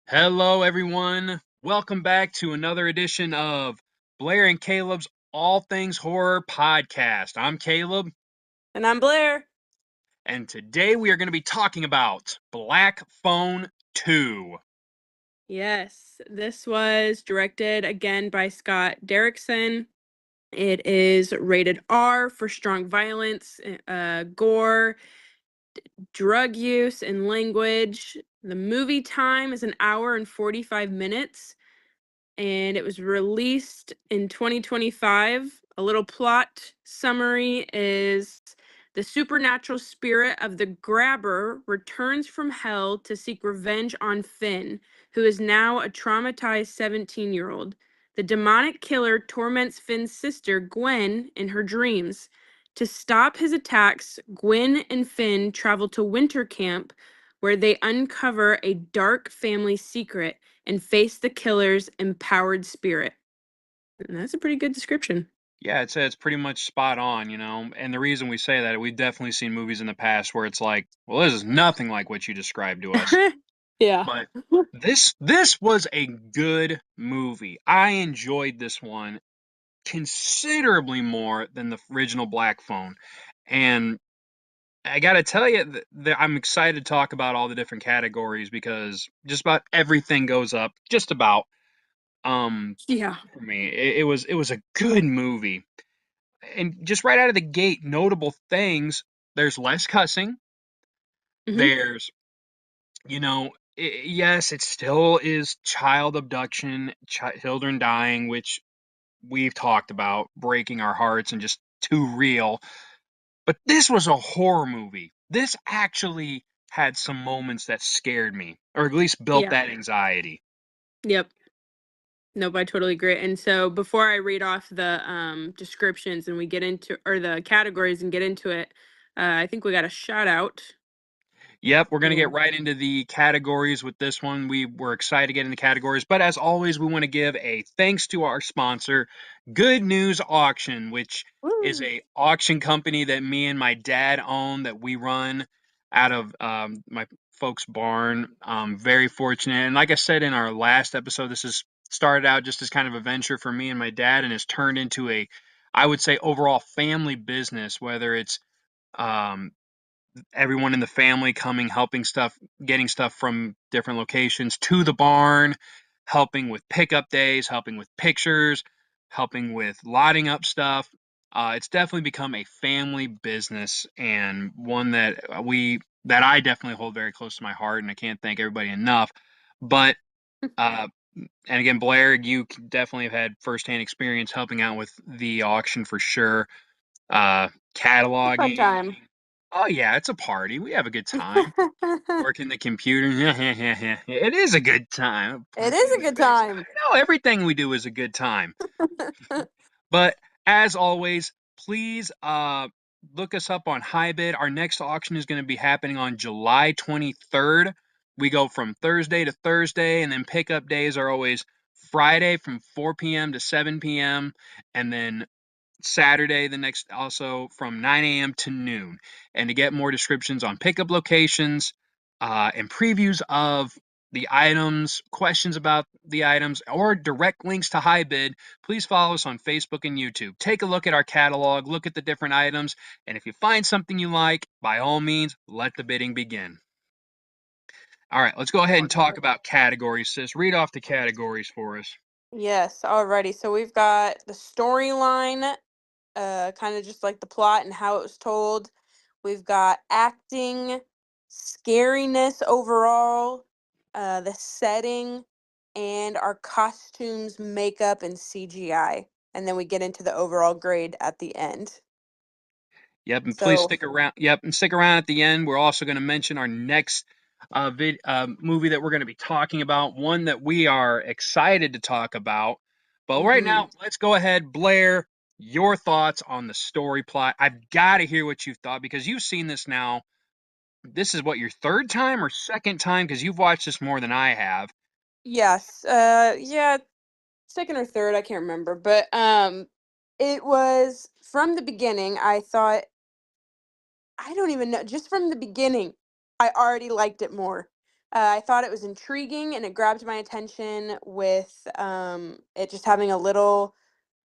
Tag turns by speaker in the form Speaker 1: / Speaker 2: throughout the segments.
Speaker 1: Hello, everyone. Welcome back to another edition of Blair and Caleb's All Things Horror podcast. I'm Caleb,
Speaker 2: And I'm Blair.
Speaker 1: and today we are going to be talking about Black Phone 2.
Speaker 2: Yes, this was directed again by Scott Derrickson. It is rated R for strong violence, gore, drug use, and language. The movie time is an hour and 45 minutes, and it was released in 2025. A little plot summary is the supernatural spirit of the Grabber returns from hell to seek revenge on Finn, who is now a traumatized 17-year-old. The demonic killer torments Finn's sister, Gwen, in her dreams. To stop his attacks, Gwen and Finn travel to winter camp, where they uncover a dark family secret and face the killer's empowered spirit. And that's a pretty good description.
Speaker 1: Yeah, it's pretty much spot on, and the reason we say that, we've definitely seen movies in the past where it's like, well, this is nothing like what you described to us.
Speaker 2: Yeah.
Speaker 1: But this was a good movie. I enjoyed this one considerably more than the original Black Phone. And I gotta tell you that I'm excited to talk about all the different categories because just about everything goes up. Just about.
Speaker 2: Yeah.
Speaker 1: For me, it was a good movie, and just right out of the gate, notable things. There's less cussing.
Speaker 2: Hmm.
Speaker 1: There's, yes, it still is child abduction, children dying, which we've talked about, breaking our hearts and just too real. But this was a horror movie. This actually had some moments that scared me, or at least built
Speaker 2: Yeah.
Speaker 1: that anxiety.
Speaker 2: Yep. Nope, I totally agree. And so before I read off the descriptions and we get into or the categories and get into it, I think we got a shout out.
Speaker 1: Yep, we're going to get
Speaker 2: Cool.
Speaker 1: right into the categories with this one. We were excited to get into categories, but as always, we want to give a thanks to our sponsor, Good News Auction, which is
Speaker 2: Woo.
Speaker 1: a auction company that me and my dad own that we run out of my folks' barn. Very fortunate, and like I said in our last episode, this has started out just as kind of a venture for me and my dad, and has turned into a, I would say, overall family business. Whether it's um, everyone in the family coming, helping stuff, getting stuff from different locations to the barn, helping with pickup days, helping with pictures, helping with lotting up stuff. It's definitely become a family business and one that I definitely hold very close to my heart, and I can't thank everybody enough. But uh, and again, Blair, you definitely have had firsthand experience helping out with the auction for sure.
Speaker 2: It's a fun
Speaker 1: Cataloging.
Speaker 2: time.
Speaker 1: Oh yeah, it's a party. We have a good time. Working the computer. Yeah, yeah, yeah, yeah. It is a good time.
Speaker 2: It
Speaker 1: Punch you
Speaker 2: is
Speaker 1: in
Speaker 2: a
Speaker 1: the
Speaker 2: good
Speaker 1: face.
Speaker 2: time.
Speaker 1: I know everything we do is a good time. But as always, please look us up on HiBid. Our next auction is going to be happening on July 23rd. We go from Thursday to Thursday, and then pickup days are always Friday from 4 p.m. to 7 p.m. and then Saturday, the next, also from 9 a.m. to noon. And to get more descriptions on pickup locations and previews of the items, questions about the items, or direct links to HiBid, please follow us on Facebook and YouTube. Take a look at our catalog, look at the different items, and if you find something you like, by all means, let the bidding begin. All right, let's go ahead and talk about categories, sis. Read off the categories for us.
Speaker 2: Yes, alrighty. So we've got the storyline, kind of just like the plot and how it was told. We've got acting, scariness overall, the setting, and our costumes, makeup, and CGI. And then we get into the overall grade at the end.
Speaker 1: Yep, and please
Speaker 2: So,
Speaker 1: stick around. Yep, and stick around at the end. We're also going to mention our next movie that we're going to be talking about, one that we are excited to talk about. But right
Speaker 2: mhm.
Speaker 1: now, let's go ahead, Blair. Your thoughts on the story plot? I've got to hear what you thought because you've seen this now. This is what, your third time or second time? Because you've watched this more than I have.
Speaker 2: Yes, yeah, second or third, I can't remember, but it was from the beginning. I thought I don't even know, just from the beginning, I already liked it more. I thought it was intriguing and it grabbed my attention with it just having a little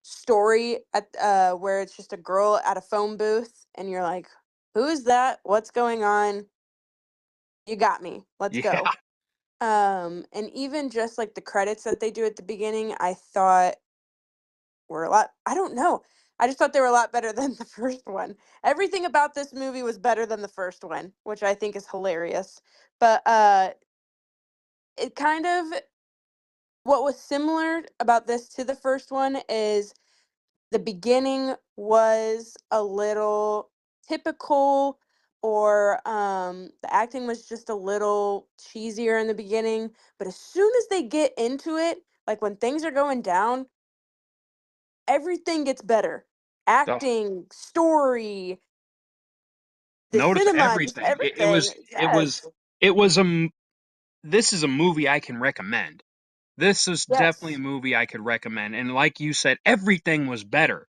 Speaker 2: story at where it's just a girl at a phone booth and you're like, who is that? What's going on? You got me. Let's
Speaker 1: Yeah.
Speaker 2: go. And even just like the credits that they do at the beginning, I thought were a lot, I don't know. I just thought they were a lot better than the first one. Everything about this movie was better than the first one, which I think is hilarious. But it kind of what was similar about this to the first one is the beginning was a little typical, or the acting was just a little cheesier in the beginning, but as soon as they get into it, like when things are going down, everything gets better.
Speaker 1: Oh,
Speaker 2: Acting, story, the
Speaker 1: notice
Speaker 2: cinema, just
Speaker 1: everything. It
Speaker 2: everything.
Speaker 1: was it was
Speaker 2: Yes.
Speaker 1: it was this is a movie I can recommend. This is definitely a
Speaker 2: Yes.
Speaker 1: movie I could recommend. And like you said, everything was better.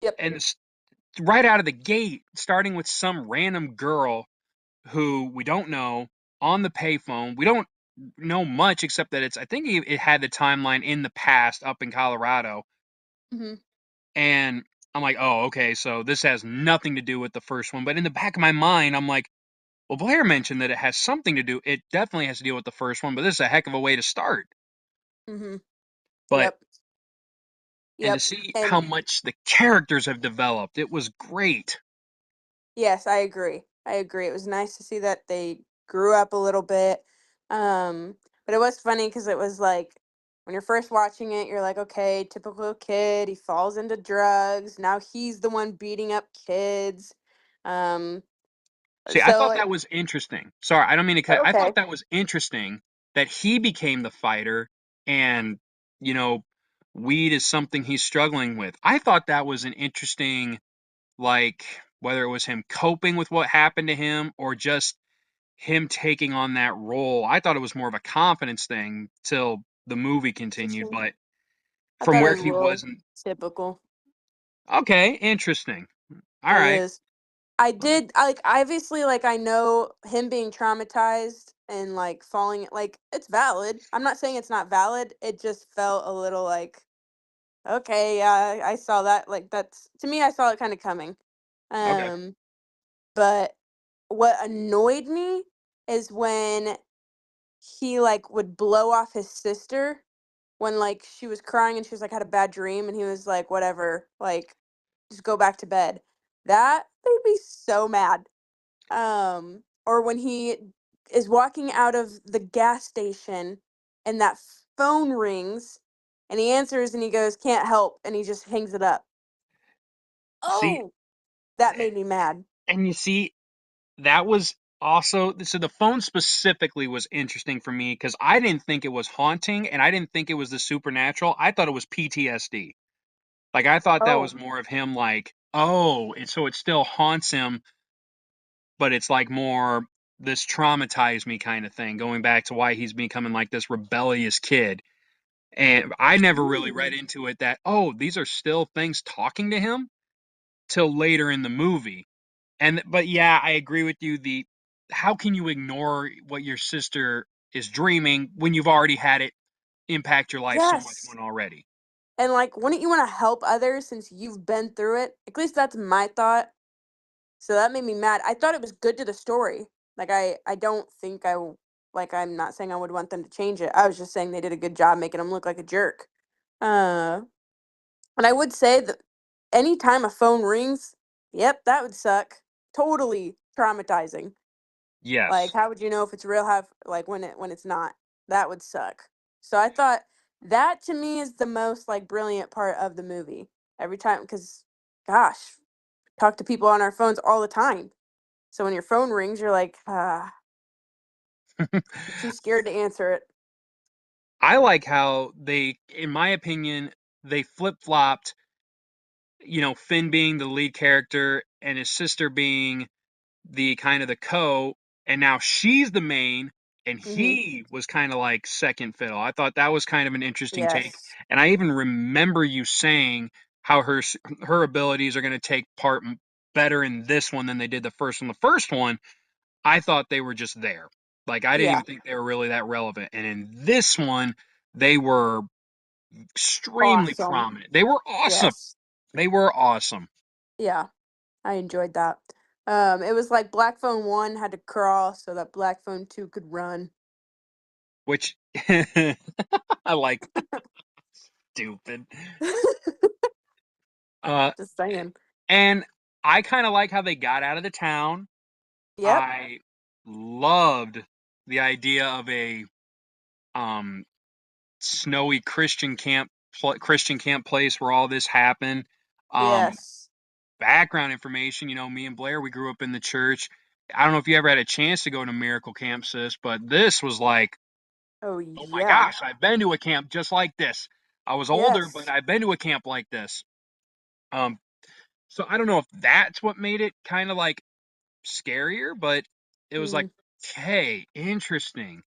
Speaker 2: Yep.
Speaker 1: And it's right out of the gate, starting with some random girl who we don't know on the payphone. We don't know much except that I think it had the timeline in the past up in Colorado.
Speaker 2: Hmm.
Speaker 1: And I'm like, oh, okay, so this has nothing to do with the first one. But in the back of my mind, I'm like, well, Blair mentioned that it has something to do. It definitely has to deal with the first one, but this is a heck of a way to start.
Speaker 2: Hmm.
Speaker 1: But
Speaker 2: Yep.
Speaker 1: and to
Speaker 2: Yep.
Speaker 1: see how
Speaker 2: And
Speaker 1: much the characters have developed, it was great.
Speaker 2: yes, I agree. I agree. It was nice to see that they grew up a little bit. But it was funny because it was like when you're first watching it, you're like, okay, typical kid. He falls into drugs. Now he's the one beating up kids. Um,
Speaker 1: See, I
Speaker 2: so
Speaker 1: thought that was interesting. Sorry, I don't mean to cut. I
Speaker 2: okay.
Speaker 1: thought that was interesting that he became the fighter and, you know, weed is something he's struggling with. I thought that was an interesting, like, whether it was him coping with what happened to him or just him taking on that role. I thought it was more of a confidence thing till the movie continued,
Speaker 2: Interesting.
Speaker 1: but
Speaker 2: I
Speaker 1: from
Speaker 2: thought it
Speaker 1: where
Speaker 2: was a
Speaker 1: he
Speaker 2: little
Speaker 1: wasn't.
Speaker 2: typical.
Speaker 1: Okay, interesting. All
Speaker 2: It
Speaker 1: right.
Speaker 2: is. Like obviously like I know him being traumatized and like falling like it's valid. I'm not saying it's not valid. It just felt a little like okay, yeah, I saw that. Like that's to me I saw it kind of coming.
Speaker 1: Okay.
Speaker 2: Um but what annoyed me is when he like would blow off his sister when like she was crying and she was like had a bad dream and he was like whatever, like just go back to bed. That made me so mad. Or when he is walking out of the gas station and that phone rings and he answers and he goes, "Can't help," and he just hangs it up.
Speaker 1: See,
Speaker 2: Oh, that made me mad.
Speaker 1: and you see, that was also so the phone specifically was interesting for me because I didn't think it was haunting and I didn't think it was the supernatural. I thought it was PTSD. Like I thought that
Speaker 2: Oh,
Speaker 1: was more of him like, oh, and so it still haunts him, but it's like more this traumatized me kind of thing, going back to why he's becoming like this rebellious kid. And I never really read
Speaker 2: mm,
Speaker 1: into it that, oh, these are still things talking to him till later in the movie. And but yeah, I agree with you. The how can you ignore what your sister is dreaming when you've already had it impact your life so much
Speaker 2: yes.
Speaker 1: when already?
Speaker 2: And like, wouldn't you want to help others since you've been through it? At least that's my thought. So that made me mad. I thought it was good to the story. Like I don't think like I'm not saying I would want them to change it. I was just saying they did a good job making him look like a jerk. Uh, and I would say that anytime a phone rings, yep, that would suck. Totally traumatizing. Like
Speaker 1: Yes.
Speaker 2: how would you know if it's real how like when it's not? That would suck. So I thought that to me is the most like brilliant part of the movie. Every time cuz gosh, talk to people on our phones all the time. So when your phone rings, you're like, you're too scared to answer it.
Speaker 1: I like how they, in my opinion, they flip flopped, Finn being the lead character and his sister being the kind of the and now she's the main, and
Speaker 2: Mhm.
Speaker 1: he was kind of like second fiddle. I thought that was kind of an interesting take,
Speaker 2: Yes.
Speaker 1: and I even remember you saying how her abilities are going to take part better in this one than they did the first one. The first one, I thought they were just there. Like I didn't
Speaker 2: Yeah.
Speaker 1: even think they were really that relevant. And in this one, they were extremely
Speaker 2: Awesome.
Speaker 1: prominent. They were awesome.
Speaker 2: Yes.
Speaker 1: They were awesome.
Speaker 2: Yeah. I enjoyed that. It was like Black Phone 1 had to crawl so that Black Phone 2 could run.
Speaker 1: Which I like. Stupid. Uh,
Speaker 2: Just saying.
Speaker 1: and I kind of like how they got out of the town.
Speaker 2: Yep.
Speaker 1: I loved the idea of a um snowy Christian camp place where all this happened. Um,
Speaker 2: Yes.
Speaker 1: background information, me and Blair, we grew up in the church. I don't know if you ever had a chance to go to Miracle Camp, sis, but this was like,
Speaker 2: Oh
Speaker 1: oh my
Speaker 2: yeah.
Speaker 1: gosh, I've been to a camp just like this. I was older, but
Speaker 2: Yes.
Speaker 1: I've been to a camp like this. Um, so I don't know if that's what made it kind of like scarier, but it was like,
Speaker 2: Mm.
Speaker 1: hey, interesting.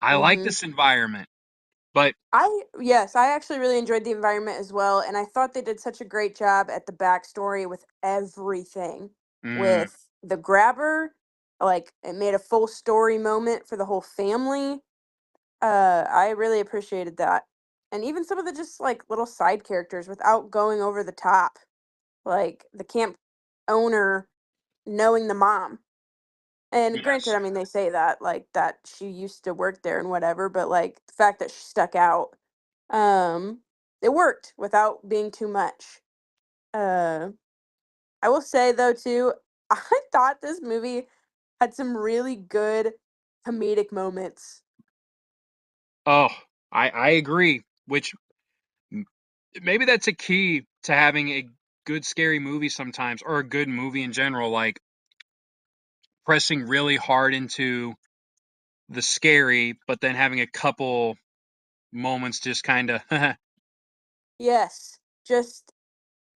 Speaker 1: I like
Speaker 2: Mhm.
Speaker 1: this environment, but
Speaker 2: Yes, I actually really enjoyed the environment as well, and I thought they did such a great job at the backstory with everything.
Speaker 1: mm,
Speaker 2: With the grabber, like it made a full story moment for the whole family. I really appreciated that. And even some of the just like little side characters without going over the top. Like the camp owner knowing the mom. And granted,
Speaker 1: yes,
Speaker 2: I mean they say that like that she used to work there and whatever, but like the fact that she stuck out, um, it worked without being too much. Uh, I will say though too, I thought this movie had some really good comedic moments.
Speaker 1: oh, I agree. Which maybe that's a key to having a good scary movie sometimes, or a good movie in general, like pressing really hard into the scary, but then having a couple moments just kind of,
Speaker 2: Yes, just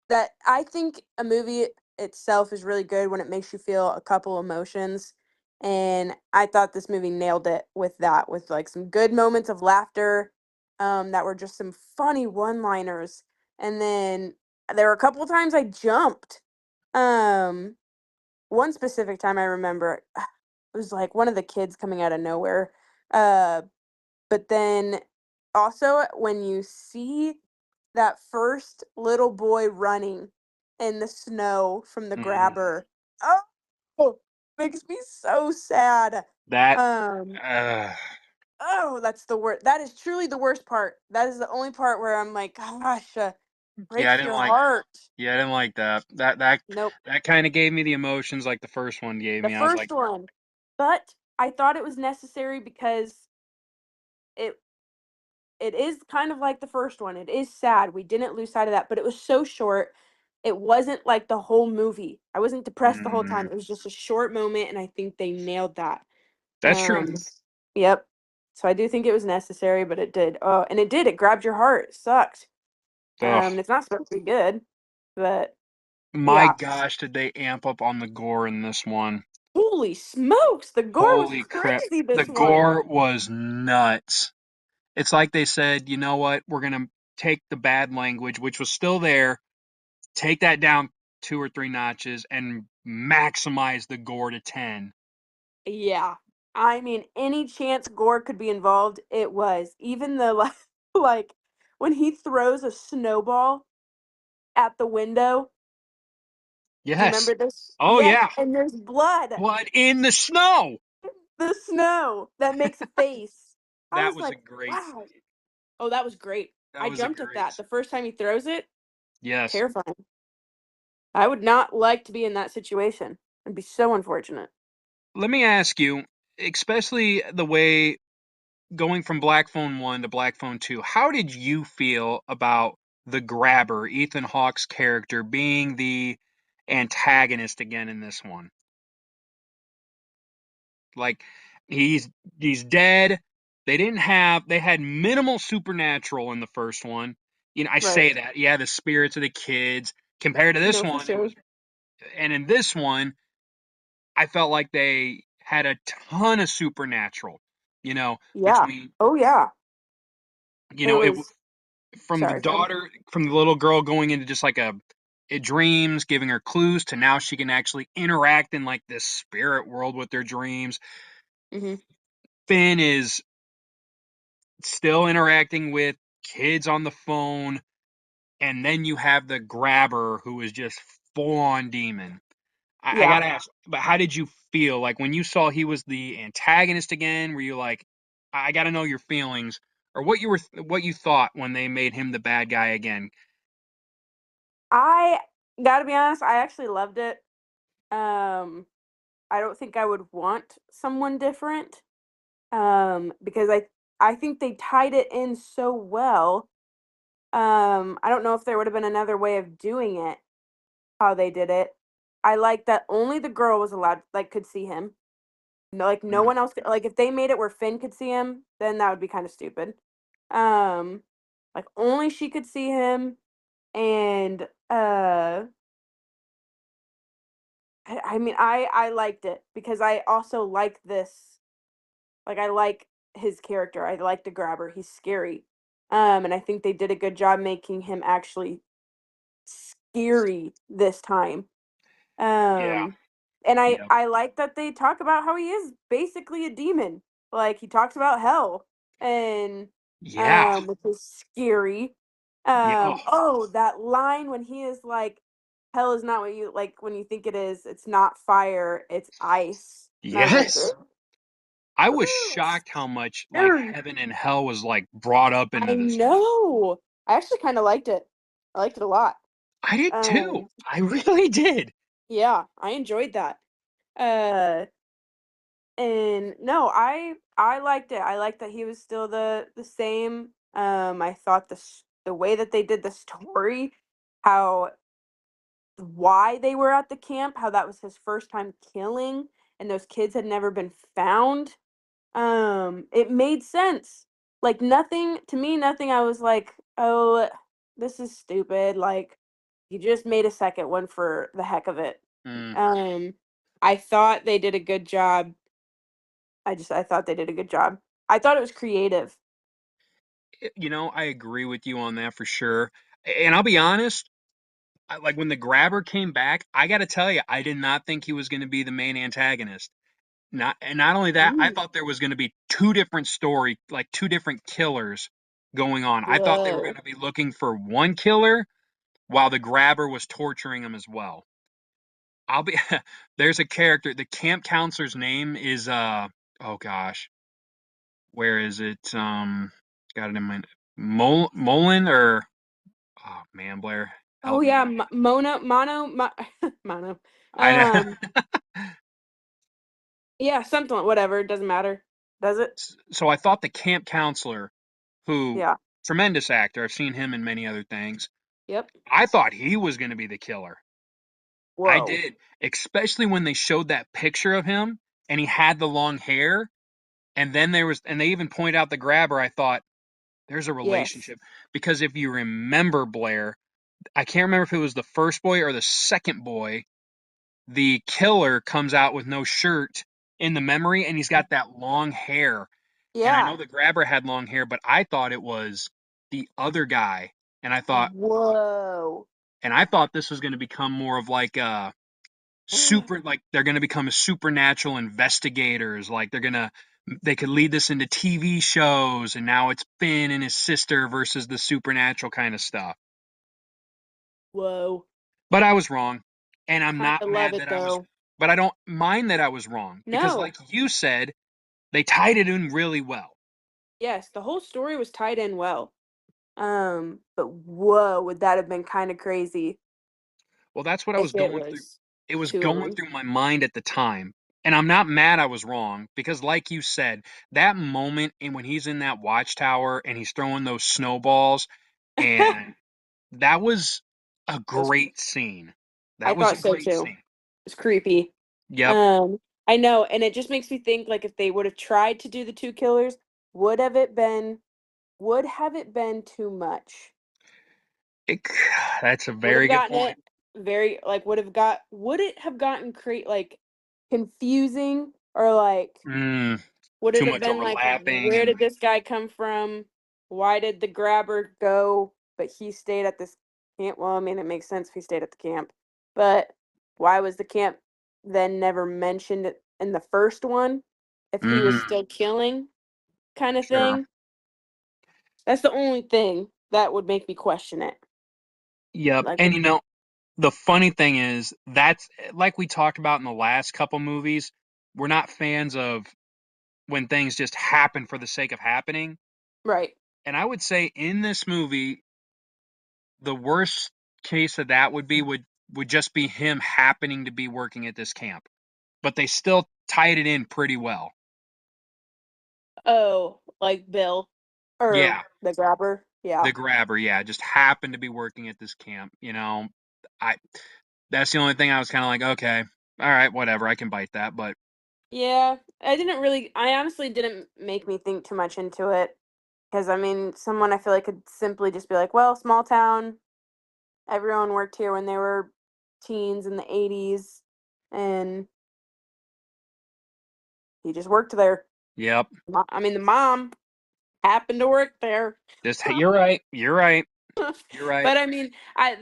Speaker 2: that I think a movie itself is really good when it makes you feel a couple emotions. And I thought this movie nailed it with that, with like some good moments of laughter, that were just some funny one-liners. And then there were a couple times I jumped. Um, one specific time I remember it was like one of the kids coming out of nowhere. Uh, but then also when you see that first little boy running in the snow from the
Speaker 1: mm,
Speaker 2: grabber, oh, makes me so sad.
Speaker 1: that,
Speaker 2: Um,
Speaker 1: uh,
Speaker 2: oh, that's the worst. That is truly the worst part. That is the only part where I'm like, gosh,
Speaker 1: yeah, I
Speaker 2: breaks
Speaker 1: didn't
Speaker 2: your
Speaker 1: like,
Speaker 2: heart.
Speaker 1: yeah, I didn't like that.
Speaker 2: Nope.
Speaker 1: That kind of gave me the emotions like the first one gave
Speaker 2: The
Speaker 1: me. I was like,
Speaker 2: first one. But I thought it was necessary because it it is kind of like the first one. It is sad. We didn't lose sight of that, but it was so short. It wasn't like the whole movie. I wasn't depressed the whole
Speaker 1: mm,
Speaker 2: time. It was just a short moment, and I think they nailed that.
Speaker 1: that's true.
Speaker 2: Yep. So I do think it was necessary, but it did. Oh, and it did. It grabbed your heart. It sucked.
Speaker 1: Ugh.
Speaker 2: It's not supposed to be good, but
Speaker 1: My
Speaker 2: yeah.
Speaker 1: gosh, did they amp up on the gore in this one?
Speaker 2: Holy smokes! The gore was
Speaker 1: Holy crap.
Speaker 2: crazy.
Speaker 1: The
Speaker 2: This one.
Speaker 1: gore was nuts. It's like they said, you know what? We're going to take the bad language, which was still there, take that down two or three notches, and maximize the gore to 10.
Speaker 2: Yeah. I mean, any chance gore could be involved, it was. Even the like when he throws a snowball at the window. Do you
Speaker 1: Yes.
Speaker 2: remember this?
Speaker 1: Oh,
Speaker 2: Yes,
Speaker 1: yeah.
Speaker 2: and there's blood.
Speaker 1: Blood in the snow.
Speaker 2: The snow that makes a face. I
Speaker 1: That
Speaker 2: was
Speaker 1: was a
Speaker 2: like,
Speaker 1: great
Speaker 2: wow. Oh, that was great.
Speaker 1: that
Speaker 2: I
Speaker 1: was a
Speaker 2: jumped at
Speaker 1: great
Speaker 2: that. The first time he throws it,
Speaker 1: yes.
Speaker 2: terrifying. I would not like to be in that situation. It'd be so unfortunate.
Speaker 1: Let me ask you, especially the way going from Black Phone 1 to Black Phone 2, how did you feel about the grabber, Ethan Hawke's character, being the antagonist again in this one? Like he's he's dead. They had minimal supernatural in the first one. I
Speaker 2: Right.
Speaker 1: say that. Yeah, the spirits of the kids compared to this
Speaker 2: No, for
Speaker 1: one, it
Speaker 2: sure.
Speaker 1: was and in this one, I felt like they had a ton of supernatural,
Speaker 2: Yeah.
Speaker 1: between,
Speaker 2: Oh, yeah. It
Speaker 1: it
Speaker 2: was
Speaker 1: from the
Speaker 2: sorry, go ahead.
Speaker 1: daughter, from the little girl going into just like it dreams, giving her clues to now she can actually interact in like this spirit world with their dreams.
Speaker 2: Mhm.
Speaker 1: Finn is still interacting with kids on the phone, and then you have the grabber who is just full on demon. I
Speaker 2: Yeah.
Speaker 1: gotta ask, but how did you feel like when you saw he was the antagonist again? Were you like, I gotta know your feelings, or what you thought when they made him the bad guy again?
Speaker 2: I gotta be honest, I actually loved it. Um, I don't think I would want someone different. Because I think they tied it in so well. I don't know if there would have been another way of doing it, how they did it. I like that only the girl was allowed, like, could see him. No, like no
Speaker 1: Mm,
Speaker 2: one else could, like if they made it where Finn could see him, then that would be kind of stupid. Um, like only she could see him, and I mean I liked it because I also like this. Like I like his character. I like the grabber. He's scary. And I think they did a good job making him actually scary this time.
Speaker 1: yeah,
Speaker 2: Um, and
Speaker 1: yeah,
Speaker 2: I like that they talk about how he is basically a demon. Like he talks about hell and
Speaker 1: yeah,
Speaker 2: which is scary.
Speaker 1: yeah. Oh,
Speaker 2: Oh, that line when he is like, hell is not what you like when you think it is. It's not fire, it's ice. And I was like,
Speaker 1: yes. I was
Speaker 2: "Ooh,
Speaker 1: shocked how much like
Speaker 2: scary."
Speaker 1: heaven and hell was like brought up
Speaker 2: I
Speaker 1: into this one.
Speaker 2: know. I actually kind of liked it. I liked it a lot.
Speaker 1: I did too.
Speaker 2: Um,
Speaker 1: I really did.
Speaker 2: yeah, I enjoyed that. Uh, and no, I liked it. I liked that he was still the same. I thought the way that they did the story, how why they were at the camp, how that was his first time killing, and those kids had never been found. It made sense. Like nothing to me, nothing I was like, "Oh, this is stupid." Like you just made a second one for the heck of it.
Speaker 1: Mm.
Speaker 2: Um, I thought they did a good job. I thought they did a good job. I thought it was creative.
Speaker 1: I agree with you on that for sure. And I'll be honest, like when the grabber came back, I got to tell you, I did not think he was going to be the main antagonist. Not only that, I
Speaker 2: Ooh.
Speaker 1: thought there was going to be two different like two different killers going on. I thought they were going
Speaker 2: Whoa.
Speaker 1: to be looking for one killer while the grabber was torturing him as well. I'll be there's a character, the camp counselor's name is oh gosh, where is it? Got it in my Mullen or oh man, Blair,
Speaker 2: Oh
Speaker 1: help me
Speaker 2: yeah,
Speaker 1: out.
Speaker 2: mono.
Speaker 1: I know.
Speaker 2: Um, yeah, something whatever, it doesn't matter. Does it?
Speaker 1: So I thought the camp counselor, who
Speaker 2: Yeah.
Speaker 1: tremendous actor, I've seen him in many other things.
Speaker 2: Yep.
Speaker 1: I thought he was going to be the killer. I
Speaker 2: Whoa.
Speaker 1: did, especially when they showed that picture of him and he had the long hair, and then and they even point out the grabber. I thought there's a
Speaker 2: Yes.
Speaker 1: relationship because if you remember Blair, I can't remember if it was the first boy or the second boy. The killer comes out with no shirt in the memory, and he's got that long hair. And I know
Speaker 2: Yeah.
Speaker 1: the grabber had long hair, but I thought it was the other guy. And I thought,
Speaker 2: Whoa.
Speaker 1: this was going to become more of like a super, like they're going to become a supernatural investigators. Like they could lead this into TV shows, and now it's Finn and his sister versus the supernatural kind of stuff.
Speaker 2: Whoa.
Speaker 1: But I was wrong, and I'm
Speaker 2: Kind
Speaker 1: not
Speaker 2: of love
Speaker 1: mad
Speaker 2: it
Speaker 1: that I was.
Speaker 2: though.
Speaker 1: But I don't mind that I was wrong because,
Speaker 2: No.
Speaker 1: like you said, they tied it in really well.
Speaker 2: Yes, the whole story was tied in well. But whoa, would that have been kind of crazy
Speaker 1: Well, that's what I
Speaker 2: if
Speaker 1: was
Speaker 2: it
Speaker 1: going through.
Speaker 2: was
Speaker 1: It was
Speaker 2: two of
Speaker 1: going
Speaker 2: them?
Speaker 1: through my mind at the time. And I'm not mad I was wrong because, like you said, that moment and when he's in that watchtower and he's throwing those snowballs, and that was a
Speaker 2: Those,
Speaker 1: great scene.
Speaker 2: I
Speaker 1: That was a
Speaker 2: thought so
Speaker 1: great
Speaker 2: too.
Speaker 1: scene.
Speaker 2: It's creepy.
Speaker 1: Yep.
Speaker 2: Um, I know, and it just makes me think like if they would have tried to do the two killers, would have it been would have it been too much?
Speaker 1: It, that's a
Speaker 2: Would have
Speaker 1: very good
Speaker 2: gotten
Speaker 1: point.
Speaker 2: it very like would it have gotten create like confusing or like
Speaker 1: Mm,
Speaker 2: would it
Speaker 1: too
Speaker 2: have
Speaker 1: much
Speaker 2: been like
Speaker 1: overlapping
Speaker 2: where
Speaker 1: and
Speaker 2: did this guy come from? Why did the grabber go but he stayed at this camp? Well, I mean it makes sense if he stayed at the camp. But why was the camp then never mentioned in the first one? if he was
Speaker 1: Mm,
Speaker 2: still killing kind of
Speaker 1: sure.
Speaker 2: thing. That's the only thing that would make me question it.
Speaker 1: Yep.
Speaker 2: Like,
Speaker 1: And the funny thing is that's like we talked about in the last couple movies, we're not fans of when things just happen for the sake of happening.
Speaker 2: right.
Speaker 1: And I would say in this movie, the worst case of that would just be him happening to be working at this camp. But they still tied it in pretty well.
Speaker 2: Oh, like Bill or
Speaker 1: Yeah,
Speaker 2: the grabber. Yeah.
Speaker 1: the grabber, yeah, just happened to be working at this camp. I that's the only thing I was kind of like, okay, all right, whatever, I can bite that, but
Speaker 2: Yeah. I honestly didn't make me think too much into it. Because, I mean, someone I feel like could simply just be like, well, small town, everyone worked here when they were teens in the 80s, and he just worked there.
Speaker 1: yep,
Speaker 2: I mean, the mom happened to work there.
Speaker 1: just you're right, you're right, you're right.
Speaker 2: But I mean,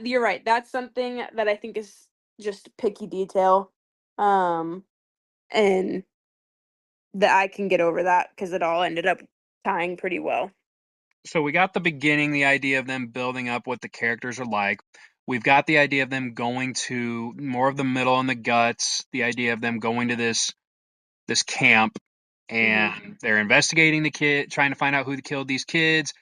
Speaker 2: you're right. That's something that I think is just picky detail. Um, and that I can get over that because it all ended up tying pretty well.
Speaker 1: So we got the beginning, the idea of them building up what the characters are like. We've got the idea of them going to more of the middle and the guts, the idea of them going to this camp
Speaker 2: Hmm.
Speaker 1: and they're investigating the kid, trying to find out who killed these kids.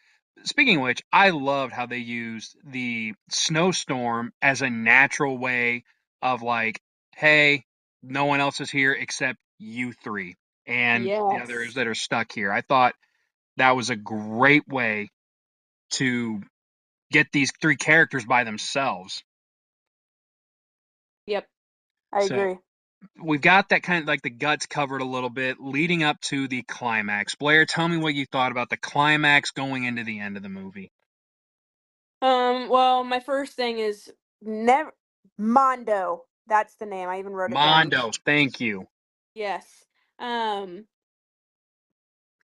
Speaker 1: Speaking of which, I loved how they used the snowstorm as a natural way of like, hey, no one else is here except you three and the others
Speaker 2: Yes.
Speaker 1: that are stuck here. I thought that was a great way to get these three characters by themselves.
Speaker 2: Yep. I
Speaker 1: So
Speaker 2: agree.
Speaker 1: we've got that kind of like the guts covered a little bit leading up to the climax. Blair, tell me what you thought about the climax going into the end of the movie.
Speaker 2: Well, my first thing is never Mondo. That's the name. I even wrote it down.
Speaker 1: Mondo, thank you.
Speaker 2: Yes. Um,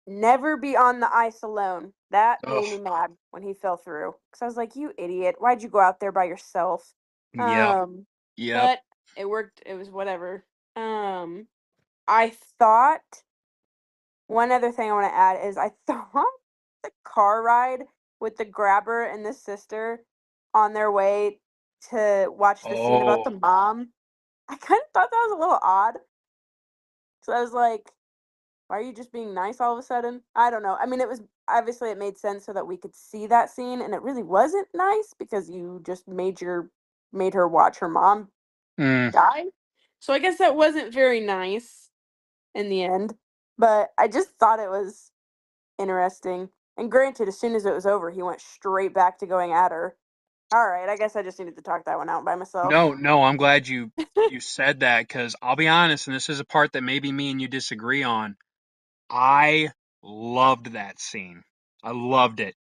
Speaker 2: Never be on the ice alone. That made me
Speaker 1: Oh,
Speaker 2: mad when he fell through. Cause I was like, you idiot. Why'd you go out there by yourself?
Speaker 1: yep,
Speaker 2: Um,
Speaker 1: yep.
Speaker 2: but it worked. It was whatever. Um, I thought one other thing I want to add is I thought the car ride with the grabber and the sister on their way to watch the scene about the
Speaker 1: Oh,
Speaker 2: mom, I kind of thought that was a little odd. So I was like, why are you just being nice all of a sudden? I don't know. I mean, it was obviously it made sense so that we could see that scene, and it really wasn't nice because you just made her watch her mom
Speaker 1: mm,
Speaker 2: die. So I guess that wasn't very nice in the end. But I just thought it was interesting. And granted, as soon as it was over, he went straight back to going at her. All right, I guess I just needed to talk that one out by myself.
Speaker 1: no, no. I'm glad you said that because I'll be honest, and this is a part that maybe me and you disagree on. I loved that scene. I loved it.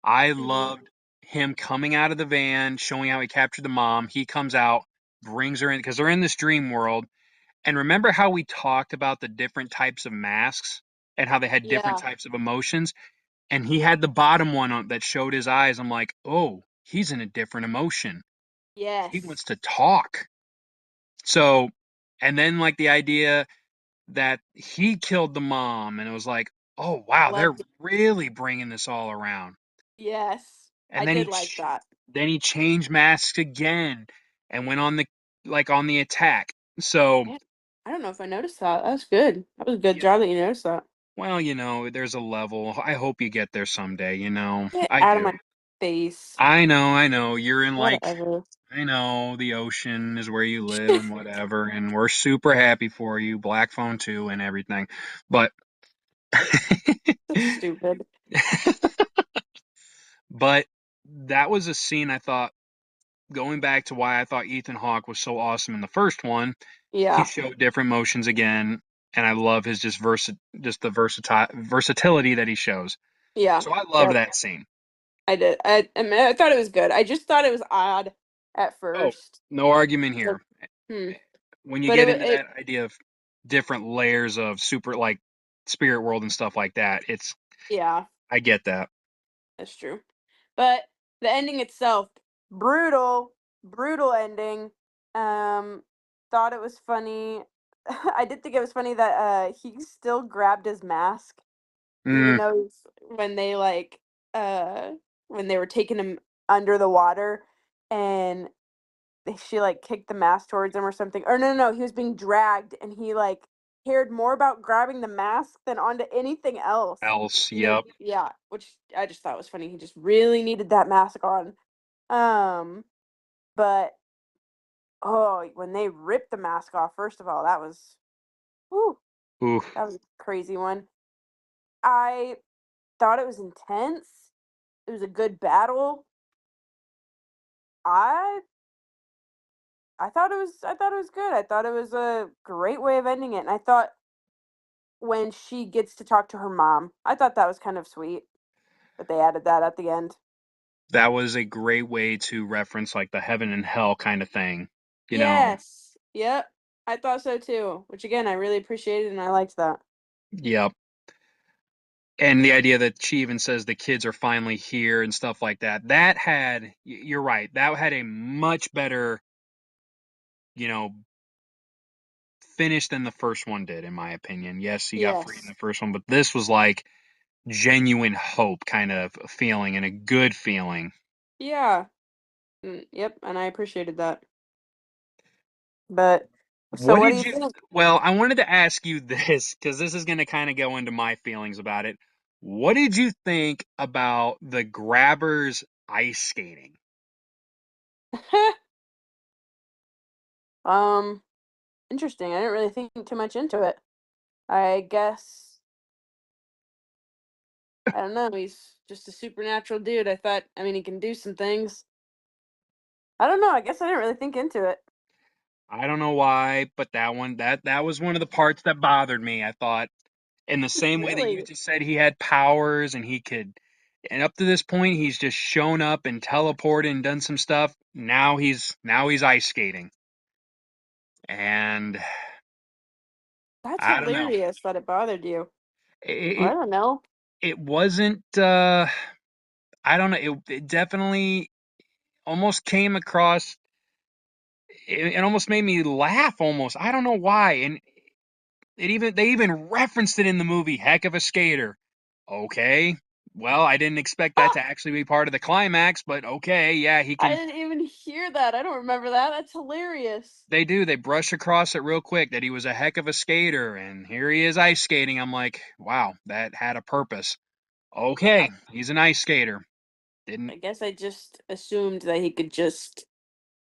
Speaker 1: I
Speaker 2: Mhm.
Speaker 1: loved him coming out of the van, showing how he captured the mom. He comes out, brings her in because they're in this dream world. And remember how we talked about the different types of masks and how they had different
Speaker 2: Yeah.
Speaker 1: types of emotions? And he had the bottom one on, that showed his eyes. I'm like, oh, he's in a different emotion. He
Speaker 2: Yes.
Speaker 1: wants to talk. So, and then like the idea that he killed the mom, and it was like, oh, wow, they're
Speaker 2: Loved it.
Speaker 1: really bringing this all around.
Speaker 2: Yes.
Speaker 1: And
Speaker 2: I
Speaker 1: then
Speaker 2: did like that.
Speaker 1: then he changed masks again and went on the on the attack. So,
Speaker 2: Yeah. I don't know if I noticed that. That's good. That was a good
Speaker 1: yeah,
Speaker 2: job that you noticed that.
Speaker 1: well, there's a level. I hope you get there someday.
Speaker 2: Get
Speaker 1: I
Speaker 2: out of
Speaker 1: do.
Speaker 2: my face.
Speaker 1: I know. You're in like,
Speaker 2: Whatever.
Speaker 1: I know the ocean is where you live and whatever, and we're super happy for you, Black Phone 2 and everything. But
Speaker 2: So stupid.
Speaker 1: but that was a scene I thought going back to why I thought Ethan Hawke was so awesome in the first one, he
Speaker 2: Yeah.
Speaker 1: showed different motions again, and I love his just the versatility that he shows.
Speaker 2: Yeah.
Speaker 1: So I loved
Speaker 2: Yep.
Speaker 1: that scene.
Speaker 2: I did. I mean, I thought it was good. I just thought it was odd at
Speaker 1: Oh,
Speaker 2: first.
Speaker 1: no argument
Speaker 2: Like,
Speaker 1: here.
Speaker 2: hmm.
Speaker 1: When you
Speaker 2: But
Speaker 1: get into
Speaker 2: it
Speaker 1: that idea of different layers of super like spirit world and stuff like that, it's
Speaker 2: yeah,
Speaker 1: I get that.
Speaker 2: that's true. But the ending itself, brutal, brutal ending. Um, Thought it was funny I did think it was funny that he still grabbed his mask even
Speaker 1: Mm,
Speaker 2: though when they like uh when they were taking him under the water and she like kicked the mask towards him or something. Or no, he was being dragged and he like cared more about grabbing the mask than onto anything else.
Speaker 1: else,
Speaker 2: And they
Speaker 1: yep.
Speaker 2: yeah, which I just thought was funny. He just really needed that mask on. Um, but oh, when they ripped the mask off, first of all, that was whew,
Speaker 1: Ooh,
Speaker 2: that was a crazy one. I thought it was intense. It was a good battle. I I thought it was good. I thought it was a great way of ending it. And I thought when she gets to talk to her mom, I thought that was kind of sweet that they added that at the end.
Speaker 1: that was a great way to reference like the heaven and hell kind of thing. You know,
Speaker 2: Yes. Yep. I thought so too. Which again, I really appreciated and I liked that.
Speaker 1: yep. And the idea that she even says the kids are finally here and stuff like that. That had, you're right, that had a much better, you know, finish than the first one did, in my opinion. Yes, he got free in
Speaker 2: Yes.
Speaker 1: the first one, but this was like genuine hope kind of feeling and a good feeling.
Speaker 2: Yeah. Yep. And I appreciated that. But so
Speaker 1: What
Speaker 2: what do
Speaker 1: did
Speaker 2: you
Speaker 1: you,
Speaker 2: think?
Speaker 1: well, I wanted to ask you this because this is going to kind of go into my feelings about it. What did you think about the grabbers ice skating?
Speaker 2: um, interesting. I didn't really think too much into it. I guess I don't know. He's just a supernatural dude. I thought. I mean, he can do some things. I don't know. I guess I didn't really think into it.
Speaker 1: I don't know why, but that was one of the parts that bothered me. I thought in the same way that you
Speaker 2: Really?
Speaker 1: just said he had powers and he could, and up to this point he's just shown up and teleported and done some stuff. Now he's ice skating. And
Speaker 2: That's
Speaker 1: I don't know.
Speaker 2: hilarious that it bothered you. Well, I
Speaker 1: It
Speaker 2: don't know.
Speaker 1: it wasn't I don't know. It definitely almost came across it almost made me laugh almost. I don't know why. And they even referenced it in the movie, heck of a skater. Okay. Well, I didn't expect that to actually be part of the climax, but okay, yeah, he
Speaker 2: I
Speaker 1: can.
Speaker 2: didn't even hear that. I don't remember that. That's hilarious.
Speaker 1: They do. They brush across it real quick that he was a heck of a skater, and here he is ice skating. I'm like, wow, that had a purpose. Okay,
Speaker 2: I
Speaker 1: he's an ice skater. Didn't.
Speaker 2: I guess I just assumed that he could just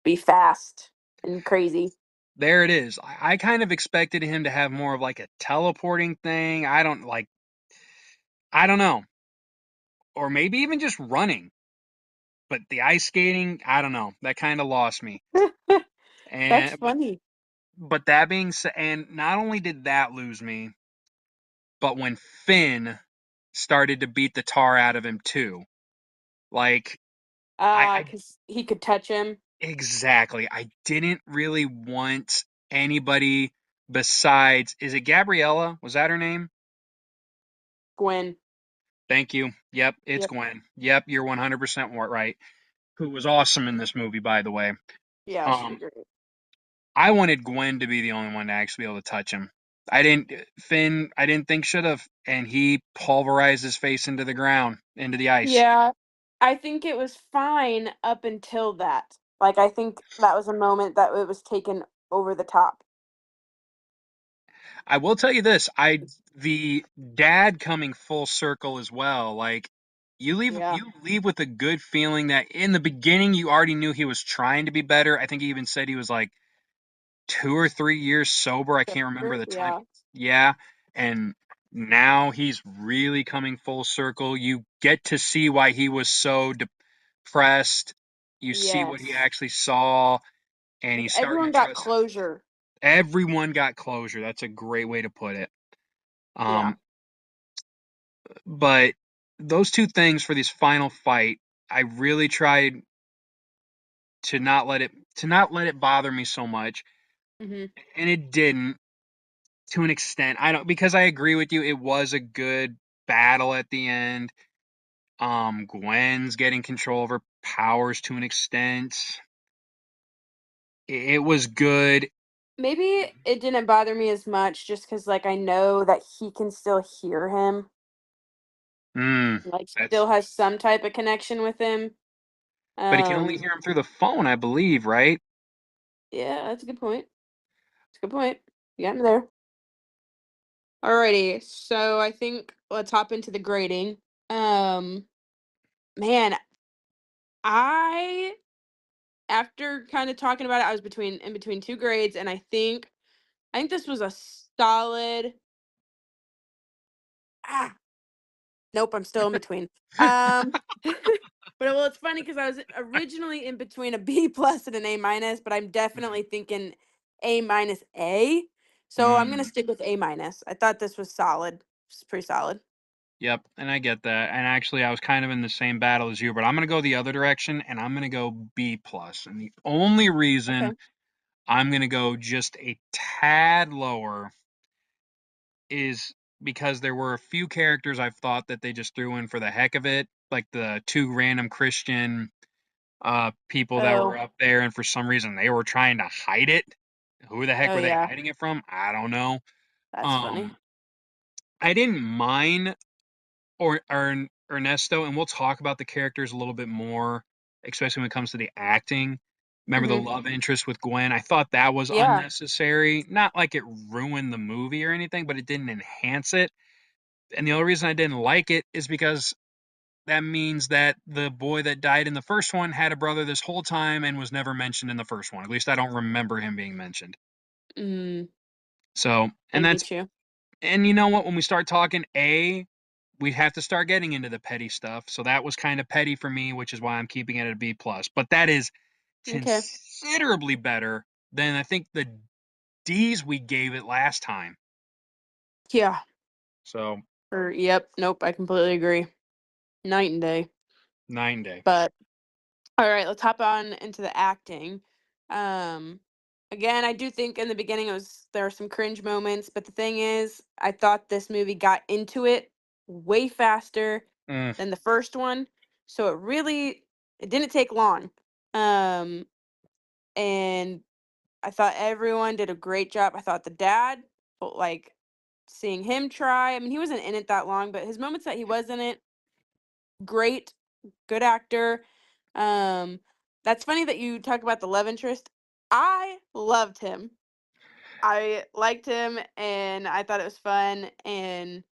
Speaker 2: be fast and crazy.
Speaker 1: There it is. I kind of expected him to have more of like a teleporting thing. I don't know. Or maybe even just running. But the ice skating, I don't know. That kind of lost me.
Speaker 2: That's
Speaker 1: And
Speaker 2: funny.
Speaker 1: but that being said, and not only did that lose me, but when Finn started to beat the tar out of him too. Like I
Speaker 2: Because he could touch him.
Speaker 1: exactly. I didn't really want anybody besides, is it Gabriella? Was that her name?
Speaker 2: Gwen.
Speaker 1: Thank you. Yep, it's
Speaker 2: Yep.
Speaker 1: Gwen. Yep, you're 100% right. Who was awesome in this movie, by the way.
Speaker 2: Yeah, she did
Speaker 1: Um,
Speaker 2: great.
Speaker 1: I wanted Gwen to be the only one to actually be able to touch him. I didn't think should have, and he pulverized his face into the ground, into the ice.
Speaker 2: Yeah, I think it was fine up until that. Like, I think that was a moment that it was taken over the top.
Speaker 1: I will tell you this, the dad coming full circle as well, like
Speaker 2: Yeah.
Speaker 1: you leave with a good feeling that in the beginning you already knew he was trying to be better. I think he even said he was like 2 or 3 years sober. I can't remember
Speaker 2: Sober?
Speaker 1: the time.
Speaker 2: Yeah.
Speaker 1: Yeah, and now he's really coming full circle. You get to see why he was so depressed. You see what he
Speaker 2: Yes.
Speaker 1: actually saw, and
Speaker 2: Like,
Speaker 1: he's starting to
Speaker 2: everyone got
Speaker 1: trust.
Speaker 2: closure.
Speaker 1: Everyone got closure. That's a great way to put it.
Speaker 2: Yeah.
Speaker 1: Um, but those two things for this final fight, I really tried to not let it bother me so much,
Speaker 2: Mhm.
Speaker 1: and it didn't to an extent. I don't because I agree with you. It was a good battle at the end. Gwen's getting control of her powers to an extent. It was good.
Speaker 2: Maybe it didn't bother me as much just because, like, I know that he can still hear him,
Speaker 1: Mm,
Speaker 2: like,
Speaker 1: that's
Speaker 2: still has some type of connection with him.
Speaker 1: but he can only
Speaker 2: Um,
Speaker 1: hear him through the phone, I believe, right?
Speaker 2: yeah, that's a good point. That's a good point. You got me there. Alrighty, so I think let's hop into the grading. Um, man, I after kind of talking about it, I was in between two grades, and I think this was a solid. Ah, nope, I'm still in between. Um, but well, it's funny because I was originally in between a B plus and an A minus, but I'm
Speaker 1: Mhm.
Speaker 2: definitely thinking A minus A. So I'm gonna
Speaker 1: Mm,
Speaker 2: stick with A minus. I thought this was solid. It's pretty solid.
Speaker 1: yep, and I get that. And actually, I was kind of in the same battle as you, but I'm gonna go the other direction, and I'm gonna go B plus. And the only reason
Speaker 2: Okay.
Speaker 1: I'm gonna go just a tad lower is because there were a few characters I've thought that they just threw in for the heck of it, like the two random Christian people that were
Speaker 2: Oh,
Speaker 1: up there, and for some reason they were trying to hide it. Who the heck
Speaker 2: oh
Speaker 1: were they
Speaker 2: yeah,
Speaker 1: hiding it from? I don't know.
Speaker 2: that's funny.
Speaker 1: Um, I didn't mind Ernesto, and we'll talk about the characters a little bit more, especially when it comes to the acting. Remember the
Speaker 2: Hmm.
Speaker 1: love interest with Gwen? I thought that was
Speaker 2: Yeah.
Speaker 1: unnecessary. Not like it ruined the movie or anything, but it didn't enhance it. And the only reason I didn't like it is because that means that the boy that died in the first one had a brother this whole time and was never mentioned in the first one. At least I don't remember him being mentioned.
Speaker 2: Mm,
Speaker 1: So,
Speaker 2: I
Speaker 1: and that's
Speaker 2: get you.
Speaker 1: and you know what? When we start talking A, we have to start getting into the petty stuff. So that was kind of petty for me, which is why I'm keeping it at a B plus. But that is
Speaker 2: Okay.
Speaker 1: considerably better than I think the D's we gave it last time.
Speaker 2: Yeah.
Speaker 1: So
Speaker 2: Or yep. Nope. I completely agree. Night and day.
Speaker 1: 9 day.
Speaker 2: But all right, let's hop on into the acting. Um, again, I do think in the beginning there were some cringe moments, but the thing is, I thought this movie got into it way faster
Speaker 1: Mm.
Speaker 2: than the first one, so it didn't take long. Um, and I thought everyone did a great job. I thought the dad, but like seeing him try. I mean, he wasn't in it that long, but his moments that he was in it, great, good actor. Um, that's funny that you talk about the love interest. I loved him. I liked him and I thought it was fun and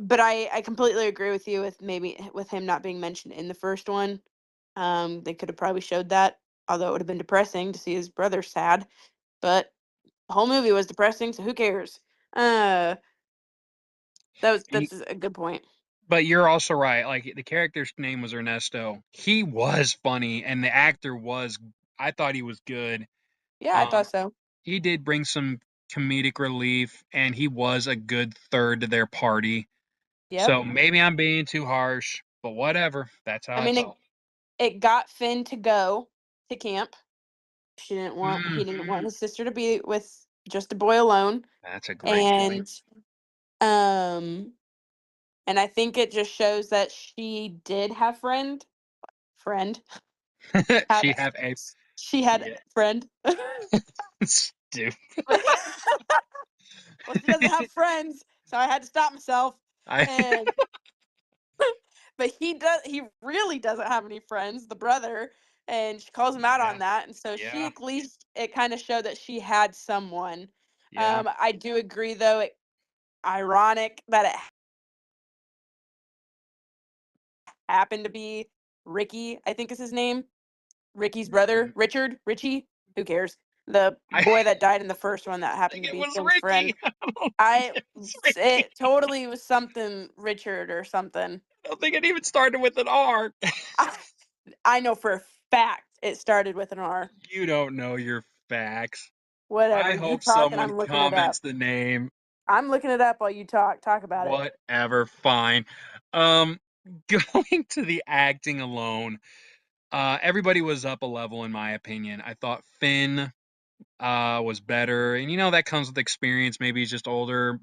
Speaker 2: but I completely agree with you with maybe with him not being mentioned in the first one. They could have probably showed that, although it would have been depressing to see his brother sad, but the whole movie was depressing, so who cares? Uh that's a good point.
Speaker 1: But you're also right. Like the character's name was Ernesto. He was funny, and the actor was. I thought he was good.
Speaker 2: Yeah, I
Speaker 1: Um,
Speaker 2: thought so.
Speaker 1: he did bring some comedic relief, and he was a good third to their party.
Speaker 2: Yep.
Speaker 1: So maybe I'm being too harsh, but whatever. That's how
Speaker 2: I
Speaker 1: I
Speaker 2: mean
Speaker 1: felt.
Speaker 2: it got Finn to go to camp. He
Speaker 1: Mm,
Speaker 2: didn't want his sister to be with just a boy alone.
Speaker 1: that's a great point.
Speaker 2: And um and I think it just shows that she did have friend have
Speaker 1: She have a
Speaker 2: she had
Speaker 1: yeah.
Speaker 2: friend.
Speaker 1: Stupid.
Speaker 2: Well, she doesn't have friends, so I had to stop myself.
Speaker 1: I
Speaker 2: And but he really doesn't have any friends, the brother, and she calls him out on
Speaker 1: yeah
Speaker 2: that. And so she
Speaker 1: yeah
Speaker 2: at least it kind of showed that she had someone.
Speaker 1: yeah.
Speaker 2: I do agree though, ironic that it happened to be Ricky, I think is his name. Ricky's brother,
Speaker 1: Mm,
Speaker 2: Richie, who cares? The
Speaker 1: I
Speaker 2: boy that died in the first one that happened
Speaker 1: think
Speaker 2: to
Speaker 1: it
Speaker 2: be
Speaker 1: was
Speaker 2: Finn's friend.
Speaker 1: Ricky. I don't think
Speaker 2: I
Speaker 1: it was Ricky.
Speaker 2: it totally was something Richard or something.
Speaker 1: I don't think it even started with an R.
Speaker 2: I, I know for a fact it started with an R.
Speaker 1: You don't know your facts.
Speaker 2: Whatever.
Speaker 1: I
Speaker 2: You
Speaker 1: hope
Speaker 2: talk and
Speaker 1: someone
Speaker 2: I'm looking it up.
Speaker 1: comments the name.
Speaker 2: I'm looking it up while you talk. Talk about it.
Speaker 1: Whatever, fine. Um, going to the acting alone, everybody was up a level in my opinion. I thought Finn was better, and that comes with experience. Maybe he's just older.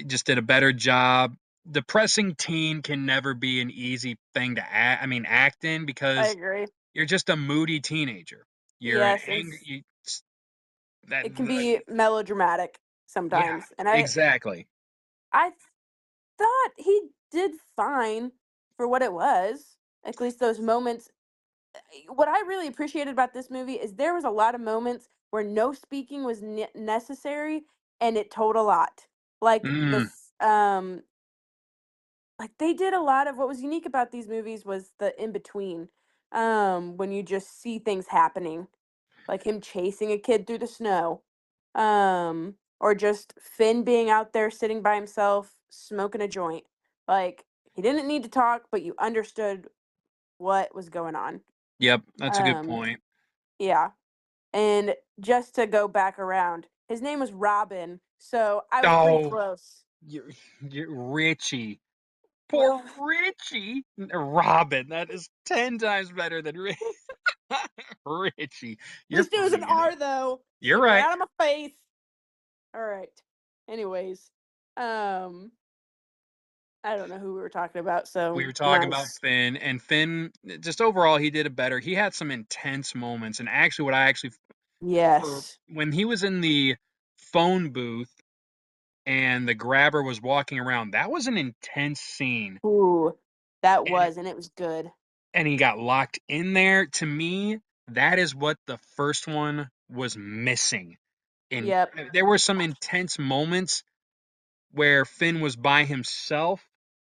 Speaker 1: Just did a better job. Depressing teen can never be an easy thing to act. I mean, act in
Speaker 2: I
Speaker 1: because
Speaker 2: agree.
Speaker 1: you're just a moody teenager. You're
Speaker 2: Yes,
Speaker 1: angry. That
Speaker 2: it can be melodramatic
Speaker 1: yeah,
Speaker 2: sometimes, and
Speaker 1: exactly.
Speaker 2: I thought he did fine for what it was. At least those moments. What I really appreciated about this movie is there was a lot of moments where no speaking was necessary, and it told a lot. Like
Speaker 1: Mm,
Speaker 2: this, like they did a lot of what was unique about these movies was the in between, when you just see things happening, like him chasing a kid through the snow, or just Finn being out there sitting by himself smoking a joint. Like he didn't need to talk, but you understood what was going on.
Speaker 1: yep, that's a good
Speaker 2: Um,
Speaker 1: point.
Speaker 2: yeah. And just to go back around, his name was Robin, so I was pretty
Speaker 1: Oh,
Speaker 2: close.
Speaker 1: you're, you're Richie. Poor
Speaker 2: Well,
Speaker 1: Richie. Robin, that is 10 times better than Richie.
Speaker 2: at
Speaker 1: You're
Speaker 2: least it was an
Speaker 1: funny in it.
Speaker 2: R though.
Speaker 1: You're
Speaker 2: Get
Speaker 1: right.
Speaker 2: out of my face. All right. Anyways, um, I don't know who we were talking about,
Speaker 1: We
Speaker 2: so
Speaker 1: were talking about
Speaker 2: nice.
Speaker 1: Finn, and Finn, just overall, he did it better. He had some intense moments, and actually, what I actually, for
Speaker 2: Yes.
Speaker 1: when he was in the phone booth and the grabber was walking around, that was an intense scene.
Speaker 2: Ooh, that
Speaker 1: And it,
Speaker 2: was, and it was good.
Speaker 1: and he got locked in there. To me, that is what the first one was missing. And
Speaker 2: Yep.
Speaker 1: there were some intense moments where Finn was by himself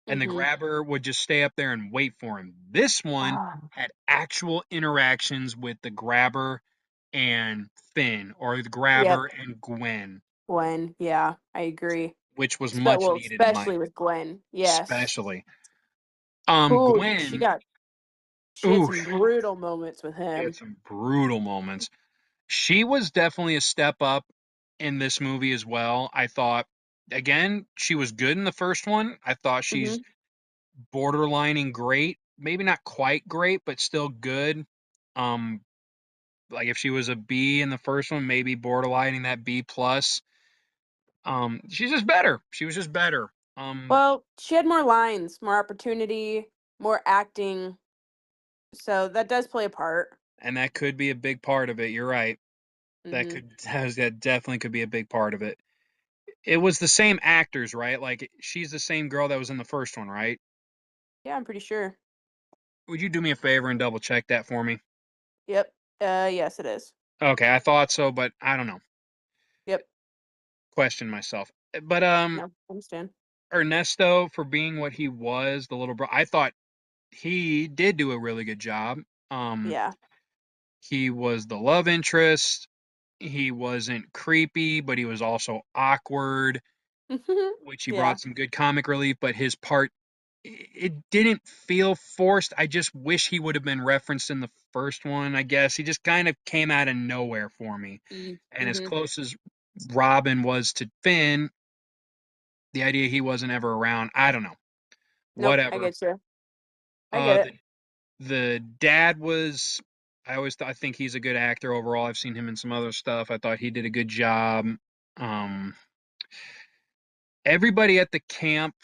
Speaker 1: and the
Speaker 2: Mm-hmm.
Speaker 1: grabber would just stay up there and wait for him. This one
Speaker 2: Ah,
Speaker 1: had actual interactions with the grabber and Finn, or the
Speaker 2: yep.
Speaker 1: grabber and Gwen,
Speaker 2: Gwen. Yeah, I agree.
Speaker 1: which was much
Speaker 2: Well,
Speaker 1: needed in my
Speaker 2: especially with Gwen. Yes.
Speaker 1: especially.
Speaker 2: Ooh,
Speaker 1: Gwen,
Speaker 2: she had
Speaker 1: ooh,
Speaker 2: some brutal moments with
Speaker 1: she had
Speaker 2: him.
Speaker 1: some brutal moments. She was definitely a step up in this movie as well. I thought, again, she was good in the first one. I thought she's
Speaker 2: Mm-hmm.
Speaker 1: borderlining great. Maybe not quite great, but still good. Um, like if she was a B in the first one, maybe borderlining that B plus. She's just better. She was just better.
Speaker 2: Well, she had more lines, more opportunity, more acting, so that does play a part.
Speaker 1: And that could be a big part of it. You're right.
Speaker 2: Mm-hmm.
Speaker 1: That definitely could be a big part of it. It was the same actors, right? Like she's the same girl that was in the first one, right?
Speaker 2: Yeah, I'm pretty sure.
Speaker 1: Would you do me a favor and double check that for me?
Speaker 2: Yep. Yes, it is.
Speaker 1: Okay, I thought so, but I don't know.
Speaker 2: Yep.
Speaker 1: Question myself. But
Speaker 2: No, I understand.
Speaker 1: Ernesto, for being what he was, the little bro, I thought he did do a really good job. Um,
Speaker 2: Yeah.
Speaker 1: he was the love interest. He wasn't creepy, but he was also awkward, which he
Speaker 2: Yeah.
Speaker 1: brought some good comic relief. But his part, it didn't feel forced. I just wish he would have been referenced in the first one. I guess he just kind of came out of nowhere for me. And as
Speaker 2: Mm-hmm.
Speaker 1: close as Robin was to Finn, the idea he wasn't ever around, I don't know.
Speaker 2: Nope, I
Speaker 1: Whatever.
Speaker 2: get you. I get
Speaker 1: Uh, the
Speaker 2: it.
Speaker 1: the dad was. I think he's a good actor overall. I've seen him in some other stuff. I thought he did a good job. Um, everybody at the camp,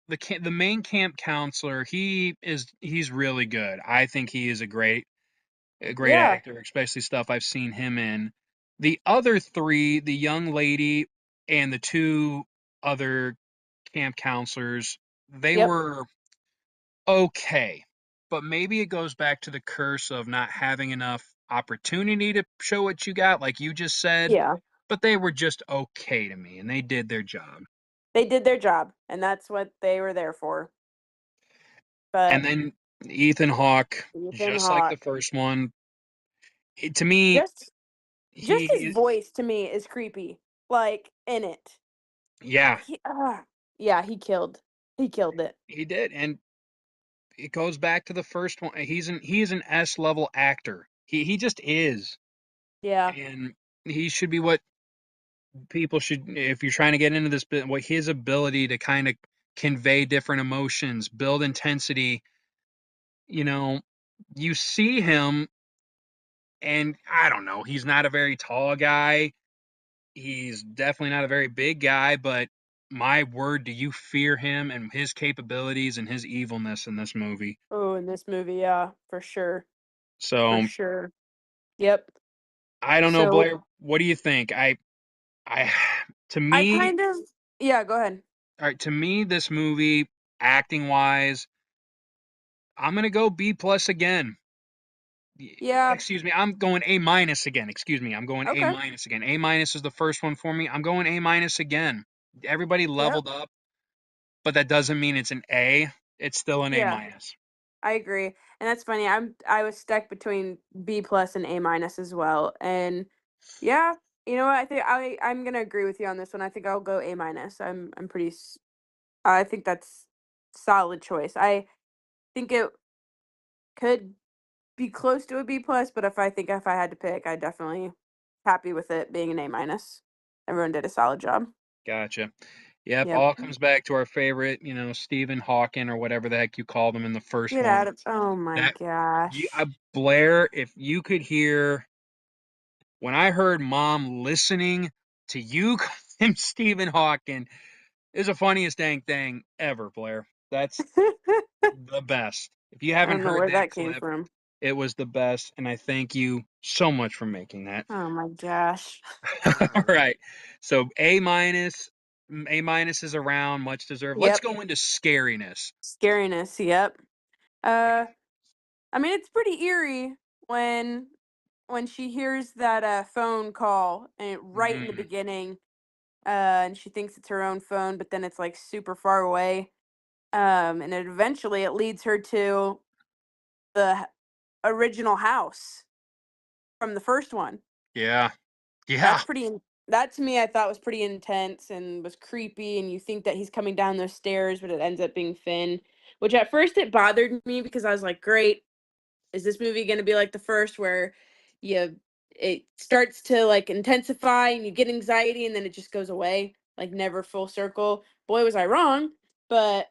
Speaker 1: the main camp counselor, he's really good. I think he is a great
Speaker 2: Yeah.
Speaker 1: actor, especially stuff I've seen him in. The other three, the young lady and the two other camp counselors, they
Speaker 2: Yep.
Speaker 1: were okay. But maybe it goes back to the curse of not having enough opportunity to show what you got, like you just said.
Speaker 2: Yeah.
Speaker 1: But they were just okay to me, and they did their job.
Speaker 2: They did their job, and that's what they were there for.
Speaker 1: And
Speaker 2: But
Speaker 1: then Ethan Hawke,
Speaker 2: Ethan
Speaker 1: just like the
Speaker 2: Hawke,
Speaker 1: first one, to me,
Speaker 2: just just his
Speaker 1: he,
Speaker 2: voice to me is creepy. Like in it.
Speaker 1: yeah,
Speaker 2: Yeah, he killed it.
Speaker 1: he did, and it goes back to the first one. He's an S level actor. He just is,
Speaker 2: Yeah.
Speaker 1: and he should be what people should, if you're trying to get into this bit, what his ability to kind of convey different emotions, build intensity. You know, you see him, and I don't know, he's not a very tall guy. He's definitely not a very big guy, but my word, do you fear him and his capabilities and his evilness in this movie?
Speaker 2: Oh, in this movie, yeah, for sure. For
Speaker 1: So
Speaker 2: sure. Yep.
Speaker 1: I don't know,
Speaker 2: So
Speaker 1: Blair. What do you think? I, to
Speaker 2: I
Speaker 1: me,
Speaker 2: kind of, yeah, go ahead.
Speaker 1: all right, to me, this movie, acting wise, I'm gonna go B plus again.
Speaker 2: Yeah,
Speaker 1: Excuse me, I'm going A minus again. Excuse me, I'm going A
Speaker 2: okay.
Speaker 1: minus again. A minus is the first one for me. I'm going A minus again. Everybody
Speaker 2: Yep.
Speaker 1: leveled up, but that doesn't mean it's an A. It's still an A
Speaker 2: Yeah,
Speaker 1: minus.
Speaker 2: I agree. And that's funny. I was stuck between B plus and A minus as well. And yeah, you know what? I think I'm gonna agree with you on this one. I think I'll go A minus. I'm pretty I think that's solid choice. I think it could be close to a B plus, but if I had to pick, I definitely happy with it being an A minus. Everyone did a solid job.
Speaker 1: Gotcha. Yep,
Speaker 2: Yep.
Speaker 1: all comes back to our favorite, Stephen Hawking or whatever the heck you called him in the first
Speaker 2: Get out
Speaker 1: one.
Speaker 2: of oh my
Speaker 1: That
Speaker 2: gosh.
Speaker 1: Blair, if you could hear when I heard mom listening to you call him Stephen Hawking is the funniest dang thing ever, Blair. That's the best. If you
Speaker 2: I
Speaker 1: haven't
Speaker 2: don't know
Speaker 1: heard
Speaker 2: where
Speaker 1: that
Speaker 2: that came
Speaker 1: clip,
Speaker 2: from.
Speaker 1: it was the best, and I thank you so much for making that.
Speaker 2: Oh my gosh.
Speaker 1: All right. So A minus is around, much deserved. Let's
Speaker 2: Yep.
Speaker 1: go into scariness.
Speaker 2: Scariness, yep. Uh I mean it's pretty eerie when she hears that phone call and right in the
Speaker 1: Mm,
Speaker 2: beginning, and she thinks it's her own phone, but then it's like super far away. And it eventually it leads her to the original house from the first one.
Speaker 1: yeah. Yeah.
Speaker 2: That's pretty that to me I thought was pretty intense and was creepy, and you think that he's coming down those stairs, but it ends up being Finn, which at first it bothered me because I was like, "Great, is this movie going to be like the first where you it starts to like intensify and you get anxiety and then it just goes away, like never full circle." Boy, was I wrong, but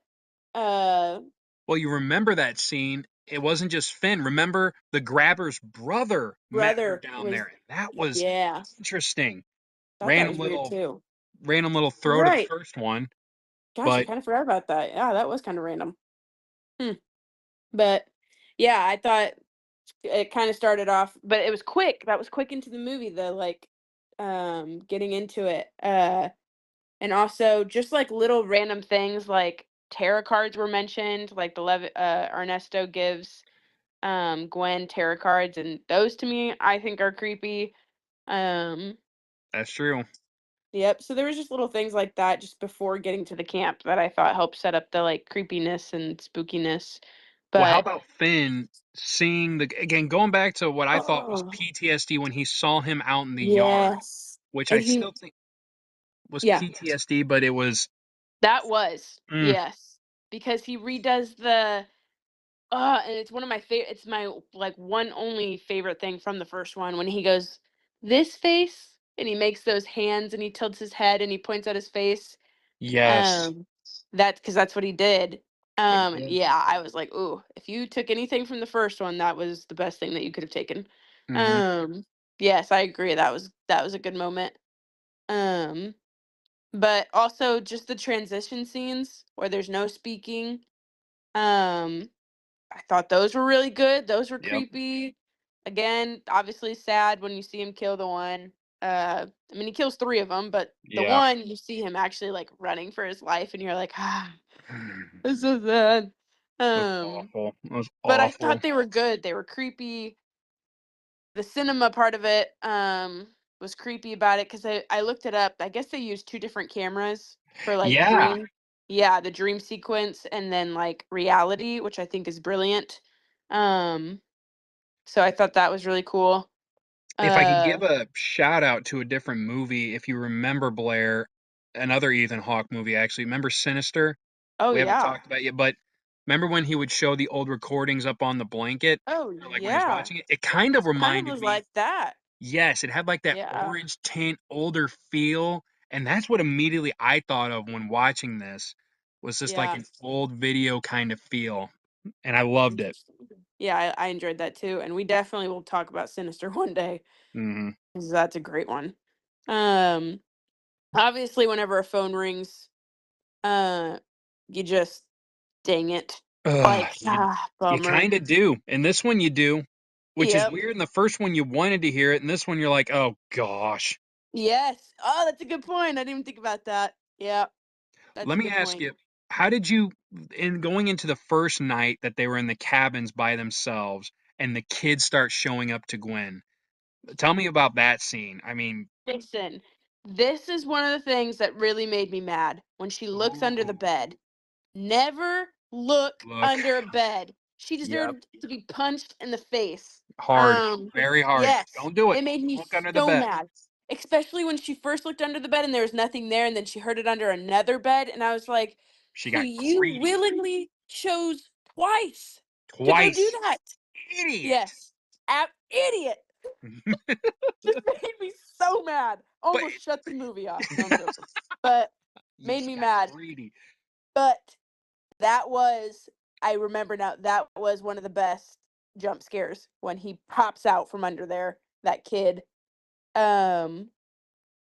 Speaker 2: uh
Speaker 1: Well, you remember that scene. It wasn't just Finn. Remember the grabber's brother met her
Speaker 2: brother
Speaker 1: down there.
Speaker 2: was
Speaker 1: And that was
Speaker 2: yeah,
Speaker 1: interesting.
Speaker 2: thought that
Speaker 1: Random
Speaker 2: was weird
Speaker 1: little
Speaker 2: too.
Speaker 1: random little
Speaker 2: You're
Speaker 1: throw to the
Speaker 2: right.
Speaker 1: first one.
Speaker 2: Gosh, I
Speaker 1: But
Speaker 2: kind of forgot about that. Yeah, that was kind of random. Hmm. But yeah, I thought it kind of started off, but it was quick. That was quick into the movie, the like getting into it. And also just like little random things like tarot cards were mentioned, like Ernesto gives Gwen tarot cards, and those to me I think are creepy. Um
Speaker 1: that's true.
Speaker 2: yep, so there was just little things like that just before getting to the camp that I thought helped set up the like creepiness and spookiness.
Speaker 1: Well, how
Speaker 2: But
Speaker 1: about Finn seeing the again going back to what I thought was
Speaker 2: oh,
Speaker 1: PTSD when he saw him out in the yard,
Speaker 2: yes.
Speaker 1: which I
Speaker 2: And he
Speaker 1: still think was
Speaker 2: yeah,
Speaker 1: PTSD, but it was
Speaker 2: that was.
Speaker 1: mm,
Speaker 2: Yes. Because he redoes and it's one of my favorite. It's my like one only favorite thing from the first one when he goes, "This face," and he makes those hands and he tilts his head and he points at his face.
Speaker 1: yes.
Speaker 2: Um, that's because that's what he did.
Speaker 1: It
Speaker 2: And
Speaker 1: did.
Speaker 2: yeah, I was like, "Ooh, if you took anything from the first one, that was the best thing that you could have taken."
Speaker 1: Hmm.
Speaker 2: Um, yes, I agree. That was a good moment. Um, but also just the transition scenes where there's no speaking. Um, I thought those were really good. Those were
Speaker 1: Yep.
Speaker 2: creepy. Again, obviously sad when you see him kill the one. I mean, he kills three of them, but the
Speaker 1: Yeah.
Speaker 2: one you see him actually like running for his life, and you're like, ah, this is sad.
Speaker 1: It was
Speaker 2: Um,
Speaker 1: awful. It was
Speaker 2: but I
Speaker 1: awful.
Speaker 2: thought they were good. They were creepy. The cinema part of it was creepy about it because I looked it up. I guess they used two different cameras for like
Speaker 1: Yeah.
Speaker 2: the dream sequence and then like reality, which I think is brilliant. Um, so I thought that was really cool.
Speaker 1: If I could
Speaker 2: Uh,
Speaker 1: give a shout out to a different movie, if you remember Blair, another Ethan Hawke movie actually. Remember Sinister?
Speaker 2: oh
Speaker 1: We haven't
Speaker 2: yeah.
Speaker 1: talked about it yet, but remember when he would show the old recordings up on the blanket,
Speaker 2: Oh
Speaker 1: or like when he's
Speaker 2: yeah.
Speaker 1: watching it? It kind of
Speaker 2: Kind of
Speaker 1: reminded
Speaker 2: was
Speaker 1: me.
Speaker 2: like that.
Speaker 1: Yes, it had like that
Speaker 2: Yeah.
Speaker 1: orange tint, older feel, and that's what immediately I thought of when watching this was just like
Speaker 2: Yeah.
Speaker 1: an old video kind of feel, and I loved it.
Speaker 2: Interesting. Yeah, I enjoyed that too, and we definitely will talk about Sinister one day
Speaker 1: Hmm.
Speaker 2: 'cause that's a great one. Um, obviously, whenever a phone rings, uh, you just dang it,
Speaker 1: Ugh,
Speaker 2: like
Speaker 1: you
Speaker 2: bummer.
Speaker 1: kind of do. In this one, you do. which is
Speaker 2: Yep.
Speaker 1: weird. In the first one, you wanted to hear it, and this one, you're like, oh gosh.
Speaker 2: Yes. Oh, that's a good point. I didn't even think about that. Yeah, that's
Speaker 1: Let
Speaker 2: a
Speaker 1: me
Speaker 2: good
Speaker 1: ask
Speaker 2: point.
Speaker 1: you, how did you, in going into the first night that they were in the cabins by themselves, and the kids start showing up to Gwen? Tell me about that scene. I mean,
Speaker 2: Listen, this is one of the things that really made me mad when she looks under the
Speaker 1: ooh,
Speaker 2: bed. Never look
Speaker 1: look,
Speaker 2: under a bed. She
Speaker 1: yep,
Speaker 2: deserved to be punched in the face.
Speaker 1: hard,
Speaker 2: Um,
Speaker 1: very hard.
Speaker 2: yes,
Speaker 1: Don't do it.
Speaker 2: it made
Speaker 1: Don't
Speaker 2: me
Speaker 1: look under the
Speaker 2: so
Speaker 1: bed.
Speaker 2: mad. Especially when she first looked under the bed and there was nothing there, and then she heard it under another bed, and I was like,
Speaker 1: She
Speaker 2: so
Speaker 1: got
Speaker 2: you
Speaker 1: greedy
Speaker 2: willingly chose twice to go do
Speaker 1: twice.
Speaker 2: that?
Speaker 1: Idiot.
Speaker 2: Yes. Idiot. Just made me so mad.
Speaker 1: But
Speaker 2: Almost shut the movie off. No, I'm joking. But made
Speaker 1: she
Speaker 2: me
Speaker 1: got
Speaker 2: mad.
Speaker 1: greedy.
Speaker 2: But that was, I remember now, that was one of the best jump scares when he pops out from under there, that kid. Um,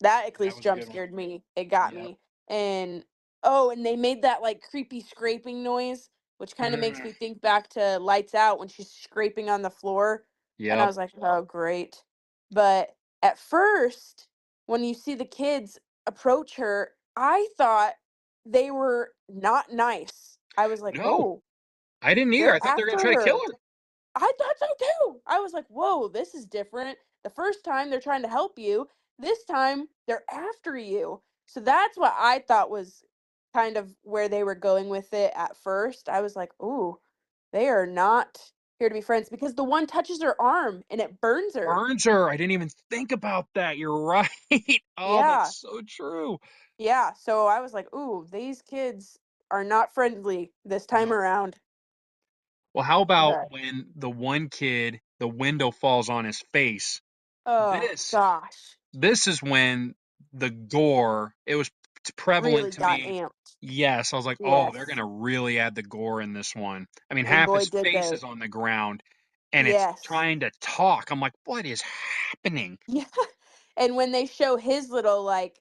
Speaker 2: that at
Speaker 1: That
Speaker 2: least
Speaker 1: was a
Speaker 2: jump
Speaker 1: good one.
Speaker 2: scared me. It got
Speaker 1: Yep.
Speaker 2: me. And oh, and they made that like creepy scraping noise, which kind of makes
Speaker 1: Mm,
Speaker 2: me think back to Lights Out when she's scraping on the floor. And I
Speaker 1: yep.
Speaker 2: was like, oh, great. But at first, when you see the kids approach her, I thought they were not nice. I was like,
Speaker 1: No,
Speaker 2: oh,
Speaker 1: I didn't either. I
Speaker 2: they're
Speaker 1: thought they were
Speaker 2: after
Speaker 1: gonna try to kill
Speaker 2: her.
Speaker 1: her.
Speaker 2: I thought so too. I was like, whoa, this is different. The first time they're trying to help you, this time they're after you. So that's what I thought was kind of where they were going with it at first. I was like, ooh, they are not here to be friends because the one touches her arm and it burns her.
Speaker 1: Burns her. I didn't even think about that. You're right. Oh, that's
Speaker 2: Yeah.
Speaker 1: so true.
Speaker 2: Yeah. So I was like, ooh, these kids are not friendly this time
Speaker 1: No.
Speaker 2: around.
Speaker 1: Well, how about
Speaker 2: But
Speaker 1: when the one kid, the window falls on his face?
Speaker 2: oh
Speaker 1: This
Speaker 2: gosh,
Speaker 1: this is when the gore, it was
Speaker 2: really
Speaker 1: prevalent to
Speaker 2: got
Speaker 1: me.
Speaker 2: amped.
Speaker 1: Yes, I was like, "Oh, they're
Speaker 2: Yes.
Speaker 1: gonna really add the gore in this one." I mean,
Speaker 2: And
Speaker 1: half
Speaker 2: boy
Speaker 1: his
Speaker 2: did
Speaker 1: face
Speaker 2: they.
Speaker 1: is on the ground and it's
Speaker 2: Yes.
Speaker 1: trying to talk. I'm like, "What is happening?"
Speaker 2: Yeah. And when they show his little like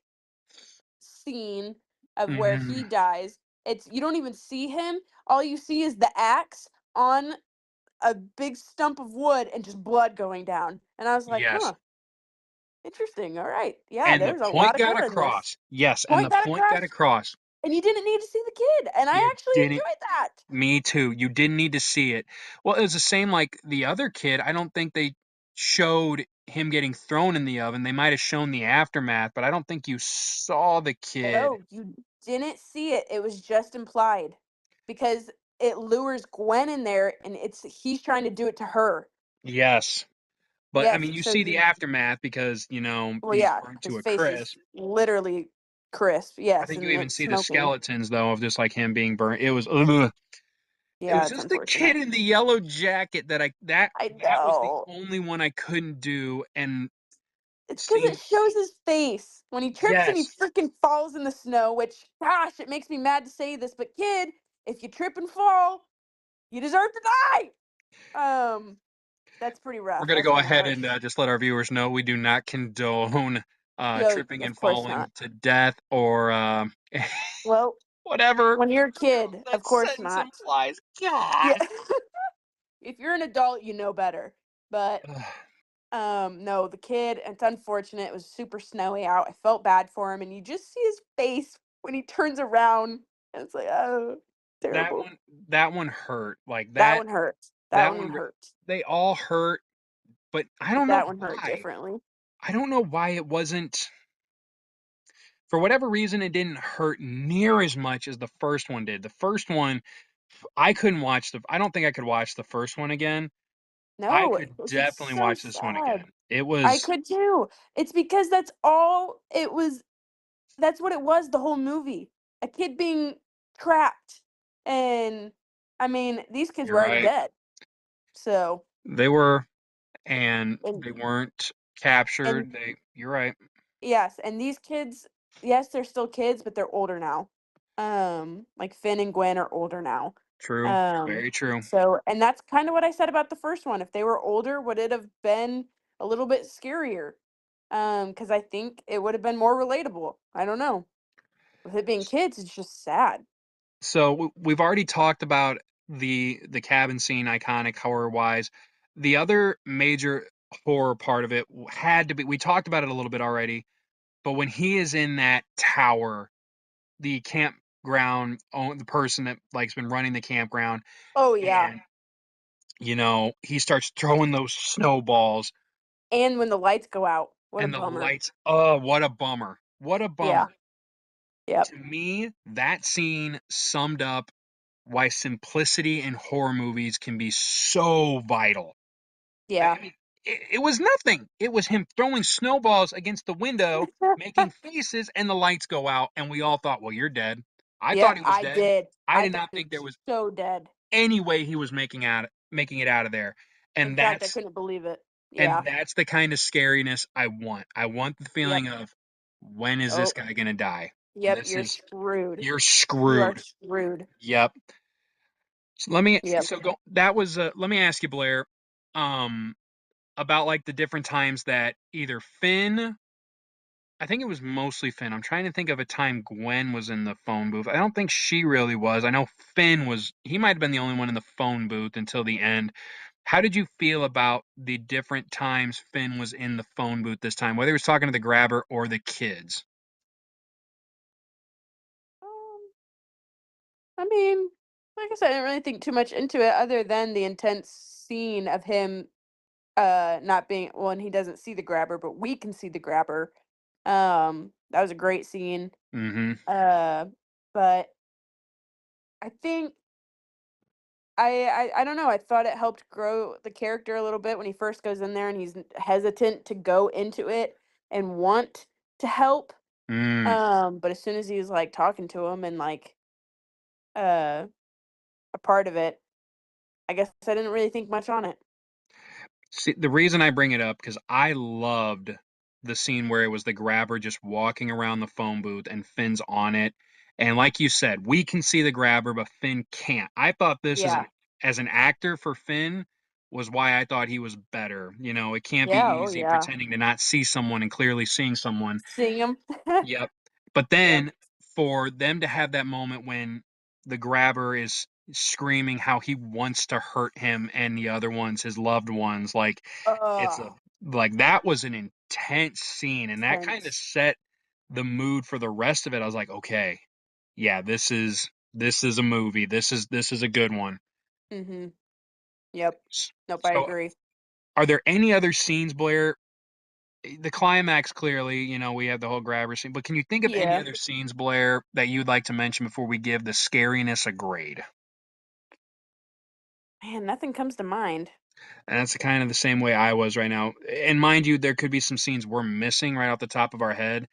Speaker 2: scene of where he
Speaker 1: Mhm.
Speaker 2: dies, it's you don't even see him. All you see is the axe on a big stump of wood and just blood going down. And I was like,
Speaker 1: Yes.
Speaker 2: huh, interesting. All right. Yeah,
Speaker 1: And the
Speaker 2: there's a
Speaker 1: point
Speaker 2: lot of
Speaker 1: got
Speaker 2: gore in this.
Speaker 1: across. Yes, and
Speaker 2: Point
Speaker 1: the
Speaker 2: that
Speaker 1: point got
Speaker 2: across.
Speaker 1: across.
Speaker 2: And you didn't need to see the kid. And I
Speaker 1: You
Speaker 2: actually
Speaker 1: didn't.
Speaker 2: enjoyed that.
Speaker 1: Me too. You didn't need to see it. Well, it was the same like the other kid. I don't think they showed him getting thrown in the oven. They might have shown the aftermath, but I don't think you saw the kid.
Speaker 2: No, you didn't see it. It was just implied because it lures Gwen in there and it's he's trying to do it to her.
Speaker 1: Yes. But I
Speaker 2: Yes,
Speaker 1: mean, you
Speaker 2: so
Speaker 1: see the
Speaker 2: you
Speaker 1: aftermath because,
Speaker 2: well,
Speaker 1: he's
Speaker 2: yeah,
Speaker 1: burned
Speaker 2: his
Speaker 1: to a
Speaker 2: face is
Speaker 1: crisp.
Speaker 2: literally crisp.
Speaker 1: I
Speaker 2: Yes,
Speaker 1: think you
Speaker 2: and
Speaker 1: even
Speaker 2: it's
Speaker 1: see the
Speaker 2: smoking.
Speaker 1: skeletons though of just like him being burnt. It was ugh. It
Speaker 2: Yeah,
Speaker 1: was
Speaker 2: it's
Speaker 1: just the
Speaker 2: unfortunate.
Speaker 1: kid in the yellow jacket that I that
Speaker 2: I
Speaker 1: that was the
Speaker 2: know.
Speaker 1: only one I couldn't do and
Speaker 2: It's because it
Speaker 1: seeing
Speaker 2: shows his face. When he trips and he
Speaker 1: yes.
Speaker 2: freaking falls in the snow, which, gosh, it makes me mad to say this, but kid, if you trip and fall, you deserve to die. That's pretty
Speaker 1: We're
Speaker 2: rough.
Speaker 1: going to
Speaker 2: That's
Speaker 1: go
Speaker 2: kind of
Speaker 1: ahead
Speaker 2: harsh.
Speaker 1: and just let our viewers know we do not condone
Speaker 2: Yo,
Speaker 1: tripping
Speaker 2: of
Speaker 1: and
Speaker 2: course
Speaker 1: falling
Speaker 2: not.
Speaker 1: to death or
Speaker 2: Well,
Speaker 1: whatever
Speaker 2: when you're a kid,
Speaker 1: that
Speaker 2: of course
Speaker 1: sentence
Speaker 2: not.
Speaker 1: implies.
Speaker 2: Yeah.
Speaker 1: God.
Speaker 2: If you're an adult, you know better. But no, the kid, it's unfortunate. It was super snowy out. I felt bad for him, and you just see his face when he turns around, and it's like, oh,
Speaker 1: that
Speaker 2: terrible.
Speaker 1: one that one hurt. Like
Speaker 2: That
Speaker 1: that
Speaker 2: one hurts. That
Speaker 1: that
Speaker 2: one
Speaker 1: one
Speaker 2: hurt.
Speaker 1: they all hurt, but I
Speaker 2: But
Speaker 1: don't know
Speaker 2: that one hurt
Speaker 1: why.
Speaker 2: differently.
Speaker 1: I don't know why it wasn't for whatever reason it didn't hurt near as much as the first one did. The first one I couldn't watch the I don't think I could watch the first one again. I
Speaker 2: No,
Speaker 1: could
Speaker 2: it's
Speaker 1: definitely
Speaker 2: so
Speaker 1: watch this one
Speaker 2: sad.
Speaker 1: again. It
Speaker 2: I
Speaker 1: was
Speaker 2: could too. It's because that's all it was. That's what it was the whole movie. A kid being trapped. And I mean, these kids
Speaker 1: you're
Speaker 2: were already
Speaker 1: right.
Speaker 2: dead. So,
Speaker 1: They were and
Speaker 2: and
Speaker 1: they weren't
Speaker 2: and
Speaker 1: captured. You're right.
Speaker 2: yes, and these kids, yes, they're still kids, but they're older now. Like Finn and Gwen are older now.
Speaker 1: True.
Speaker 2: Um,
Speaker 1: Very true.
Speaker 2: so and that's kind of what I said about the first one. If they were older, would it have been a little bit scarier? Because I think it would have been more relatable. I don't know. With it being kids, it's just sad.
Speaker 1: So we've already talked about the cabin scene, iconic horror wise. The other major horror part of it had to be, we talked about it a little bit already, but when he is in that tower, the campground the person that like's been running the campground,
Speaker 2: Oh yeah.
Speaker 1: and he starts throwing those snowballs
Speaker 2: And when the lights go out, what a
Speaker 1: and the
Speaker 2: bummer.
Speaker 1: lights. Oh, what a bummer. What a
Speaker 2: Yeah.
Speaker 1: bummer.
Speaker 2: Yep.
Speaker 1: To me, that scene summed up why simplicity in horror movies can be so vital. I
Speaker 2: Yeah.
Speaker 1: mean, it was nothing. It was him throwing snowballs against the window, making faces, and the lights go out, and we all thought, well, you're dead. I thought
Speaker 2: Yep,
Speaker 1: he was
Speaker 2: I
Speaker 1: dead.
Speaker 2: did.
Speaker 1: I
Speaker 2: I
Speaker 1: did
Speaker 2: thought
Speaker 1: not
Speaker 2: he
Speaker 1: think there
Speaker 2: was
Speaker 1: was
Speaker 2: so dead.
Speaker 1: any way he was making it out of there.
Speaker 2: In
Speaker 1: And
Speaker 2: fact, I
Speaker 1: that's
Speaker 2: couldn't believe it.
Speaker 1: and
Speaker 2: Yeah.
Speaker 1: that's the kind of scariness I want. I want the
Speaker 2: Yep.
Speaker 1: feeling of, when is this
Speaker 2: Oh,
Speaker 1: guy gonna die?
Speaker 2: yep,
Speaker 1: This
Speaker 2: you're
Speaker 1: is
Speaker 2: screwed.
Speaker 1: You're
Speaker 2: You are
Speaker 1: screwed.
Speaker 2: screwed.
Speaker 1: Yep. So let me
Speaker 2: Yep.
Speaker 1: so go that was let me ask you, Blair, um about like the different times that either Finn, I think it was mostly Finn. I'm trying to think of a time Gwen was in the phone booth. I don't think she really was. I know Finn was, he might have been the only one in the phone booth until the end. How did you feel about the different times Finn was in the phone booth this time, whether he was talking to the grabber or the kids?
Speaker 2: Um, I mean, like I said, I didn't really think too much into it other than the intense scene of him not being when he doesn't see the grabber, but we can see the grabber. That was a great scene.
Speaker 1: Mm-hmm.
Speaker 2: Uh but I think I don't know. I thought it helped grow the character a little bit when he first goes in there and he's hesitant to go into it and want to help.
Speaker 1: Mm.
Speaker 2: But as soon as he's like talking to him and like uh a part of it, I guess I didn't really think much on it.
Speaker 1: See, the reason I bring it up because I loved the scene where it was the grabber just walking around the phone booth and Finn's on it. And like you said, we can see the grabber, but Finn can't. I thought this
Speaker 2: Yeah.
Speaker 1: as an actor for Finn was why I thought he was better. It can't be
Speaker 2: Yeah. Oh
Speaker 1: easy
Speaker 2: yeah.
Speaker 1: pretending to not see someone and clearly seeing someone.
Speaker 2: Seeing him.
Speaker 1: Yep. But
Speaker 2: Yep.
Speaker 1: then for them to have that moment when the grabber is screaming how he wants to hurt him and the other ones, his loved ones, like it's a
Speaker 2: Uh
Speaker 1: like that was an intense scene, and that kind of
Speaker 2: tense.
Speaker 1: set the mood for the rest of it. I was like, okay, yeah, this is a movie. This is a good one.
Speaker 2: Mhm. Yep. Nope, I
Speaker 1: So,
Speaker 2: agree.
Speaker 1: are there any other scenes, Blair? The climax, clearly, we have the whole grabber scene, but can you think of any
Speaker 2: Yeah.
Speaker 1: other scenes, Blair, that you'd like to mention before we give the scariness a grade?
Speaker 2: Man, nothing comes to mind.
Speaker 1: And that's kind of the same way I was right now. And mind you, there could be some scenes we're missing right off the top of our head.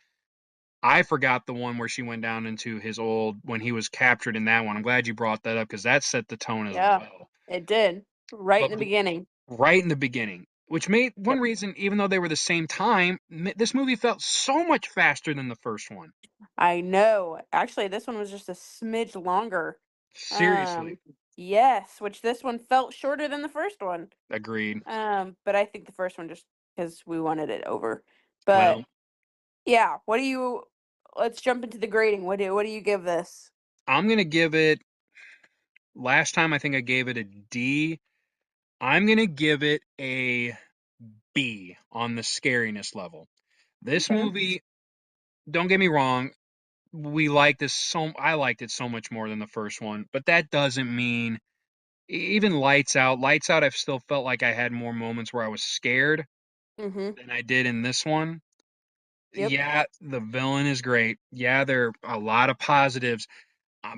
Speaker 1: I forgot the one where she went down into his old, when he was captured in that one. I'm glad you brought that up because that set the tone as
Speaker 2: Yeah.
Speaker 1: well.
Speaker 2: It did. Right in
Speaker 1: But
Speaker 2: the beginning.
Speaker 1: right in the beginning, which made one
Speaker 2: Yep.
Speaker 1: reason, even though they were the same time, this movie felt so much faster than the first one.
Speaker 2: I know. Actually, this one was just a smidge longer.
Speaker 1: Seriously.
Speaker 2: Um, yes, which this one felt shorter than the first one.
Speaker 1: Agreed.
Speaker 2: But I think the first one just because we wanted it over.
Speaker 1: Well,
Speaker 2: But yeah, what do you? Let's jump into the grading. What do you give this?
Speaker 1: I'm going to give it, last time I think I gave it a D. I'm going to give it a B on the scariness level. This
Speaker 2: Okay.
Speaker 1: movie, don't get me wrong, we like this so I liked it so much more than the first one, but that doesn't mean, even Lights Out, I've still felt like I had more moments where I was scared
Speaker 2: Mhm.
Speaker 1: than I did in this one.
Speaker 2: Yep.
Speaker 1: Yeah, the villain is great. Yeah, there are a lot of positives,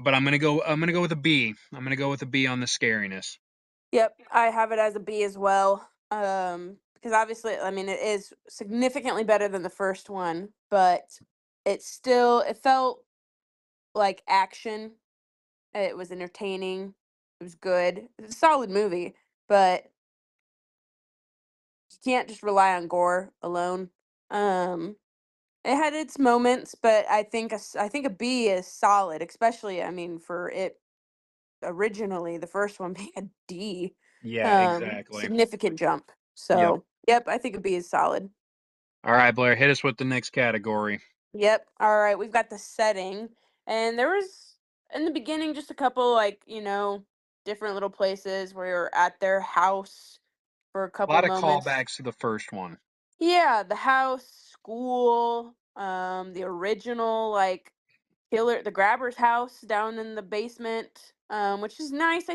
Speaker 1: but I'm gonna go with a B. I'm gonna go with a B on the scariness.
Speaker 2: Yep. I have it as a B as well. Because obviously, I mean, it is significantly better than the first one, but it felt like action. It was entertaining. It was good. It's a solid movie, but you can't just rely on gore alone. Um, it had its moments, but I think a B is solid, especially I mean for it originally the first one being a D.
Speaker 1: Yeah, exactly.
Speaker 2: Significant jump.
Speaker 1: Yep.
Speaker 2: So, yep, I think a B is solid.
Speaker 1: All right, Blair, hit us with the next category.
Speaker 2: Yep. All right, we've got the setting, and there was in the beginning just a couple like different little places where you're at their house. for a
Speaker 1: A
Speaker 2: couple
Speaker 1: lot of
Speaker 2: moments.
Speaker 1: callbacks to the first one.
Speaker 2: Yeah, the house, school, the original like killer, the grabber's house down in the basement, which is nice.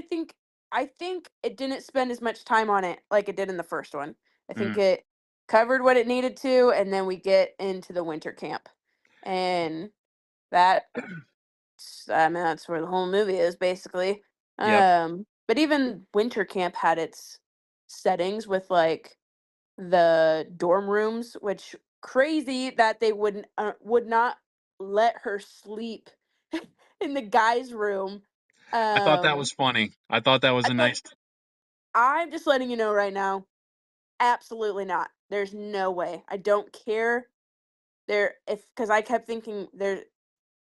Speaker 2: I think it didn't spend as much time on it like it did in the first one. I think
Speaker 1: Mm,
Speaker 2: it covered what it needed to, and then we get into the winter camp, and that I mean that's where the whole movie is basically.
Speaker 1: yep.
Speaker 2: But even winter camp had its settings with like the dorm rooms, which crazy that they would not let her sleep in the guys' room.
Speaker 1: I thought that
Speaker 2: Um,
Speaker 1: was funny. I thought that was
Speaker 2: I
Speaker 1: a
Speaker 2: thought
Speaker 1: nice.
Speaker 2: I'm just letting you know right now, absolutely not. There's no way. I don't care. There if because I kept thinking there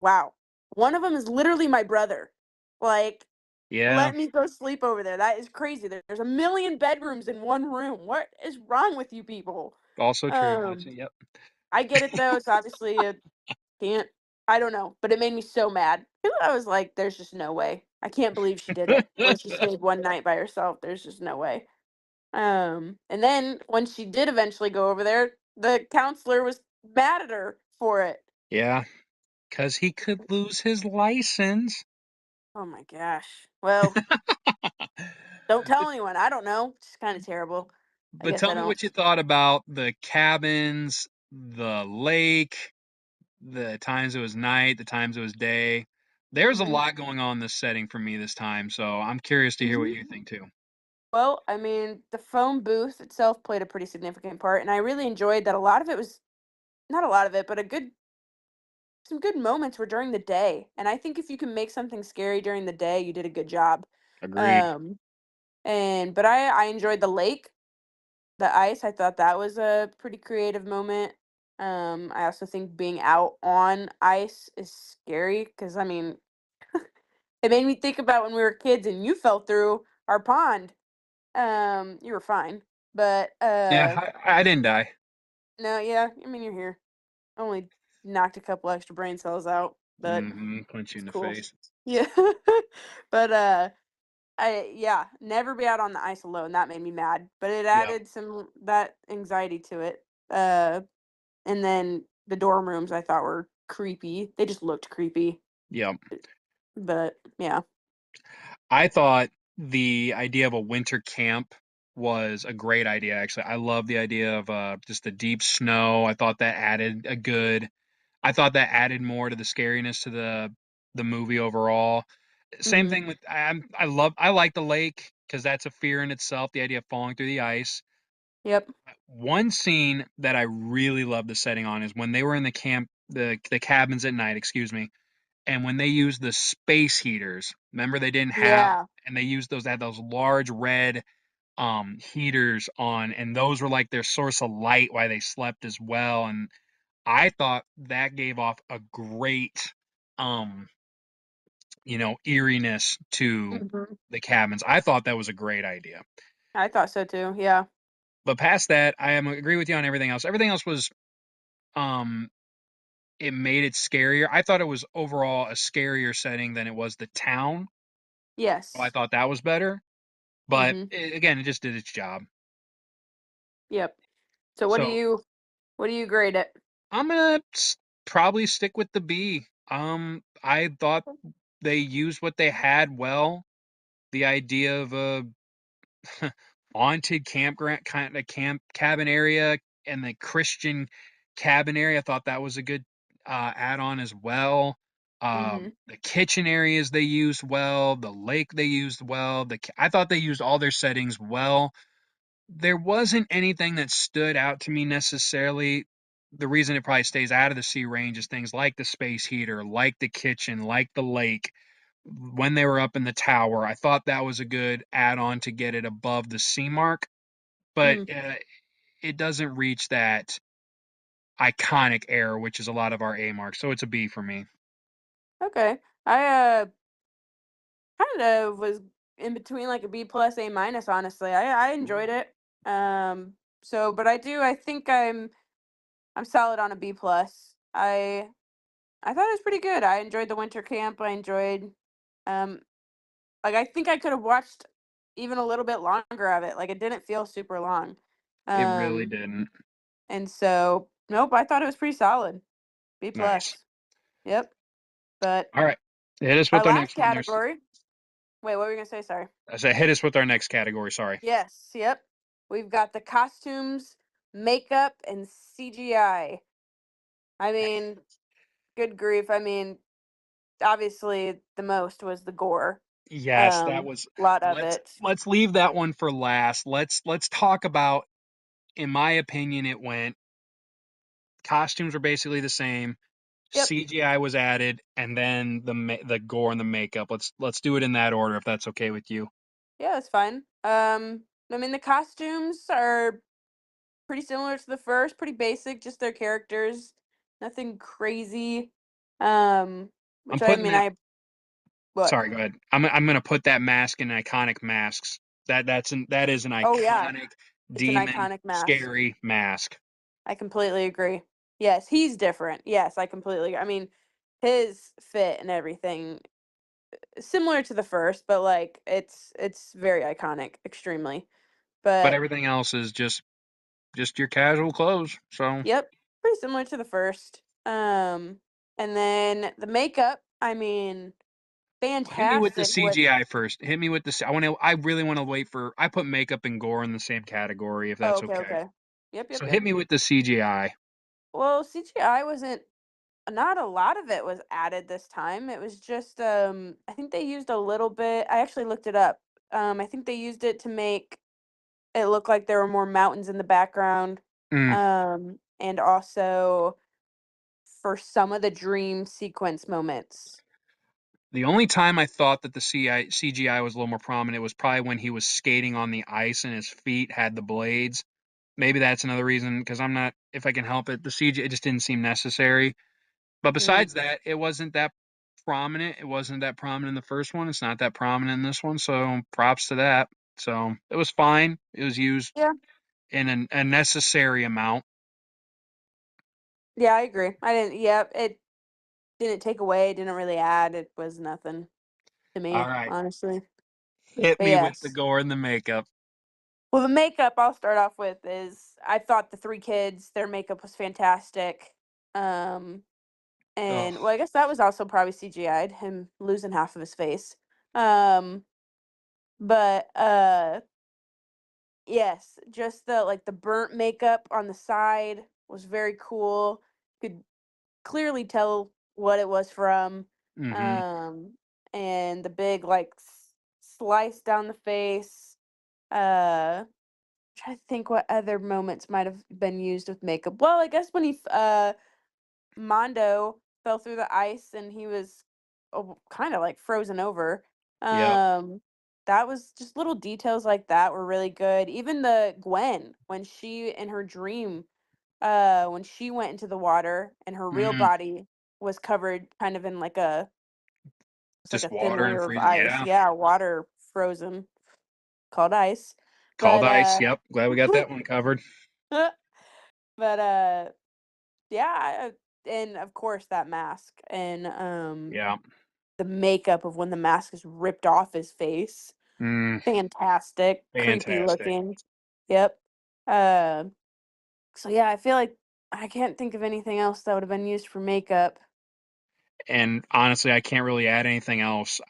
Speaker 2: wow. One of them is literally my brother. Like,
Speaker 1: Yeah,
Speaker 2: let me go sleep over there. That is crazy. There's a million bedrooms in one room. What is wrong with you people?
Speaker 1: also true. That's
Speaker 2: Um,
Speaker 1: yep.
Speaker 2: I get it though. It's obviously a can't. I don't know, but it made me so mad. 'Cause I was like, "There's just no way. I can't believe she did it. Where she stayed one night by herself. There's just no way." And then when she did eventually go over there, the counselor was mad at her for it.
Speaker 1: Yeah, because he could lose his license.
Speaker 2: Oh my gosh. Well, don't tell anyone. I don't know. It's kind of terrible. I
Speaker 1: But
Speaker 2: guess
Speaker 1: tell
Speaker 2: I
Speaker 1: me
Speaker 2: don't.
Speaker 1: what you thought about the cabins, the lake, the times it was night, the times it was day. There's a
Speaker 2: Hmm.
Speaker 1: lot going on in this setting for me this time, so I'm curious to hear what
Speaker 2: Hmm.
Speaker 1: you think too.
Speaker 2: Well, I mean, the phone booth itself played a pretty significant part, and I really enjoyed that. A lot of it was not a lot of it, but a good some good moments were during the day. And I think if you can make something scary during the day, you did a good job.
Speaker 1: Agreed.
Speaker 2: Um, and but I enjoyed the lake, the ice. I thought that was a pretty creative moment. I also think being out on ice is scary because I mean, it made me think about when we were kids and you fell through our pond. You were fine, but
Speaker 1: Yeah, I didn't die.
Speaker 2: no, yeah, I mean you're here. Only knocked a couple extra brain cells out, but
Speaker 1: Punch you
Speaker 2: it's
Speaker 1: in the
Speaker 2: cool.
Speaker 1: face.
Speaker 2: Yeah. But I yeah, never be out on the ice alone. That made me mad. But it
Speaker 1: Yep,
Speaker 2: added some that anxiety to it. Uh and then the dorm rooms I thought were creepy. They just looked creepy.
Speaker 1: yep.
Speaker 2: But yeah.
Speaker 1: I thought the idea of a winter camp was a great idea, actually. I love the idea of just the deep snow. I thought that added more to the scariness to the movie overall. Same
Speaker 2: Mhm.
Speaker 1: thing with I like the lake because that's a fear in itself, the idea of falling through the ice.
Speaker 2: Yep.
Speaker 1: One scene that I really love the setting on is when they were in the camp, the cabins at night, excuse me, and when they used the space heaters. Remember they didn't have,
Speaker 2: Yeah.
Speaker 1: and they used those, they had those large red heaters on, and those were like their source of light while they slept as well. And I thought that gave off a great um eeriness to
Speaker 2: Mhm.
Speaker 1: the cabins. I thought that was a great idea.
Speaker 2: I thought so too. Yeah.
Speaker 1: But past that, I am agree with you on everything else. Everything else was um it made it scarier. I thought it was overall a scarier setting than it was the town. So I
Speaker 2: Yes.
Speaker 1: thought that was better. But
Speaker 2: Mhm.
Speaker 1: again, it just did its job.
Speaker 2: Yep. So
Speaker 1: So
Speaker 2: what do you grade it?
Speaker 1: I'm gonna probably stick with the B. I thought they used what they had well. The idea of a haunted campground kind of camp cabin area and the Christian cabin area. I thought that was a good add-on as well.
Speaker 2: Mhm.
Speaker 1: The kitchen areas they used well, the lake they used well. I thought they used all their settings well. There wasn't anything that stood out to me necessarily. The reason it probably stays out of the C range is things like the space heater, like the kitchen, like the lake. When they were up in the tower, I thought that was a good add on to get it above the C mark, but
Speaker 2: Mm.
Speaker 1: it doesn't reach that iconic error, which is a lot of our A marks. So it's a B for me.
Speaker 2: Okay. I kind of was in between like a B plus A minus honestly. I enjoyed it. Um but I think I'm solid on a B plus. I thought it was pretty good. I enjoyed the winter camp. I enjoyed um like I think I could have watched even a little bit longer of it. Like, it didn't feel super long.
Speaker 1: It really
Speaker 2: Um,
Speaker 1: didn't.
Speaker 2: and so nope, I thought it was pretty solid. B
Speaker 1: Nice.
Speaker 2: plus. Yep. But
Speaker 1: All right. Hit us
Speaker 2: our
Speaker 1: with our
Speaker 2: last
Speaker 1: next one there.
Speaker 2: category. Wait, what were you gonna say? Sorry.
Speaker 1: I said hit us with our next category. Sorry.
Speaker 2: Yes. Yep. We've got the costumes, makeup, and CGI. I mean, good grief. I mean, obviously the most was the gore.
Speaker 1: Yes, that was.
Speaker 2: Lot of
Speaker 1: Let's
Speaker 2: it.
Speaker 1: let's leave that one for last. Let's talk about. In my opinion, it went. Costumes were basically the same.
Speaker 2: Yep.
Speaker 1: CGI was added, and then the gore and the makeup. Let's do it in that order if that's okay with you.
Speaker 2: Yeah, that's fine. I mean, the costumes are pretty similar to the first, pretty basic, just their characters, nothing crazy.
Speaker 1: I'm
Speaker 2: Which I
Speaker 1: putting
Speaker 2: mean,
Speaker 1: that.
Speaker 2: I what?
Speaker 1: Sorry, go ahead. I'm gonna put that mask in iconic masks. That is an
Speaker 2: Oh yeah,
Speaker 1: iconic
Speaker 2: it's an
Speaker 1: demon
Speaker 2: iconic mask.
Speaker 1: scary mask.
Speaker 2: I completely agree. Yes, he's different. Yes, I completely. I mean, his fit and everything similar to the first, but like it's very iconic, extremely.
Speaker 1: But
Speaker 2: But
Speaker 1: everything else is just your casual clothes. So
Speaker 2: yep, pretty similar to the first. And then the makeup, I mean,
Speaker 1: hit me with the
Speaker 2: fantastic with
Speaker 1: CGI first. Hit me with the. I really want to wait for. I put makeup and gore in the same category if
Speaker 2: oh,
Speaker 1: that's
Speaker 2: okay,
Speaker 1: okay.
Speaker 2: okay. Yep, yep,
Speaker 1: So hit
Speaker 2: yep.
Speaker 1: me with the CGI.
Speaker 2: Well, CGI wasn't not a lot of it was added this time. It was just I think they used a little bit. I actually looked it up. I think they used it to make it looked like there were more mountains in the background,
Speaker 1: Mm.
Speaker 2: and also for some of the dream sequence moments.
Speaker 1: The only time I thought that the CGI was a little more prominent was probably when he was skating on the ice and his feet had the blades. Maybe that's another reason because I'm not, if I can help it, the CGI it just didn't seem necessary. But
Speaker 2: Mm,
Speaker 1: besides that, it wasn't that prominent. It wasn't that prominent in the first one. It's not that prominent in this one. So props to that. So it was fine. It was used
Speaker 2: yeah,
Speaker 1: in a necessary amount.
Speaker 2: yeah, I agree. I didn't. Yep, it didn't take away. Didn't really add. It was nothing to
Speaker 1: All
Speaker 2: me,
Speaker 1: right.
Speaker 2: honestly.
Speaker 1: Hit
Speaker 2: But
Speaker 1: me with the
Speaker 2: yes.
Speaker 1: gore and the makeup.
Speaker 2: Well, the makeup I'll start off with is I thought the three kids, their makeup was fantastic. Um,
Speaker 1: Oh,
Speaker 2: and well, I guess that was also probably CGI'd, him losing half of his face. Um, but yes, just the like the burnt makeup on the side was very cool. Could clearly tell what it was from.
Speaker 1: mm-hmm.
Speaker 2: Um, and the big like slice down the face. Uh, Trying to think what other moments might have been used with makeup. Well, I guess when Mondo fell through the ice and he was kind of like frozen over.
Speaker 1: Yep.
Speaker 2: Um, that was just little details like that were really good. Even the Gwen when she in her dream, when she went into the water and her real
Speaker 1: Mm,
Speaker 2: body was covered kind of in like a it's like
Speaker 1: just
Speaker 2: a thin
Speaker 1: water and
Speaker 2: layer of
Speaker 1: freeze.
Speaker 2: ice.
Speaker 1: Yeah.
Speaker 2: Yeah, water frozen called ice.
Speaker 1: Called
Speaker 2: But
Speaker 1: ice. Yep. Glad we got that one covered.
Speaker 2: but yeah, and of course that mask and
Speaker 1: Yeah.
Speaker 2: the makeup of when the mask is ripped off his face.
Speaker 1: Mm,
Speaker 2: Fantastic, creepy
Speaker 1: fantastic.
Speaker 2: looking. Yep. Uh, so yeah, I feel like I can't think of anything else that would have been used for makeup.
Speaker 1: And honestly, I can't really add anything else.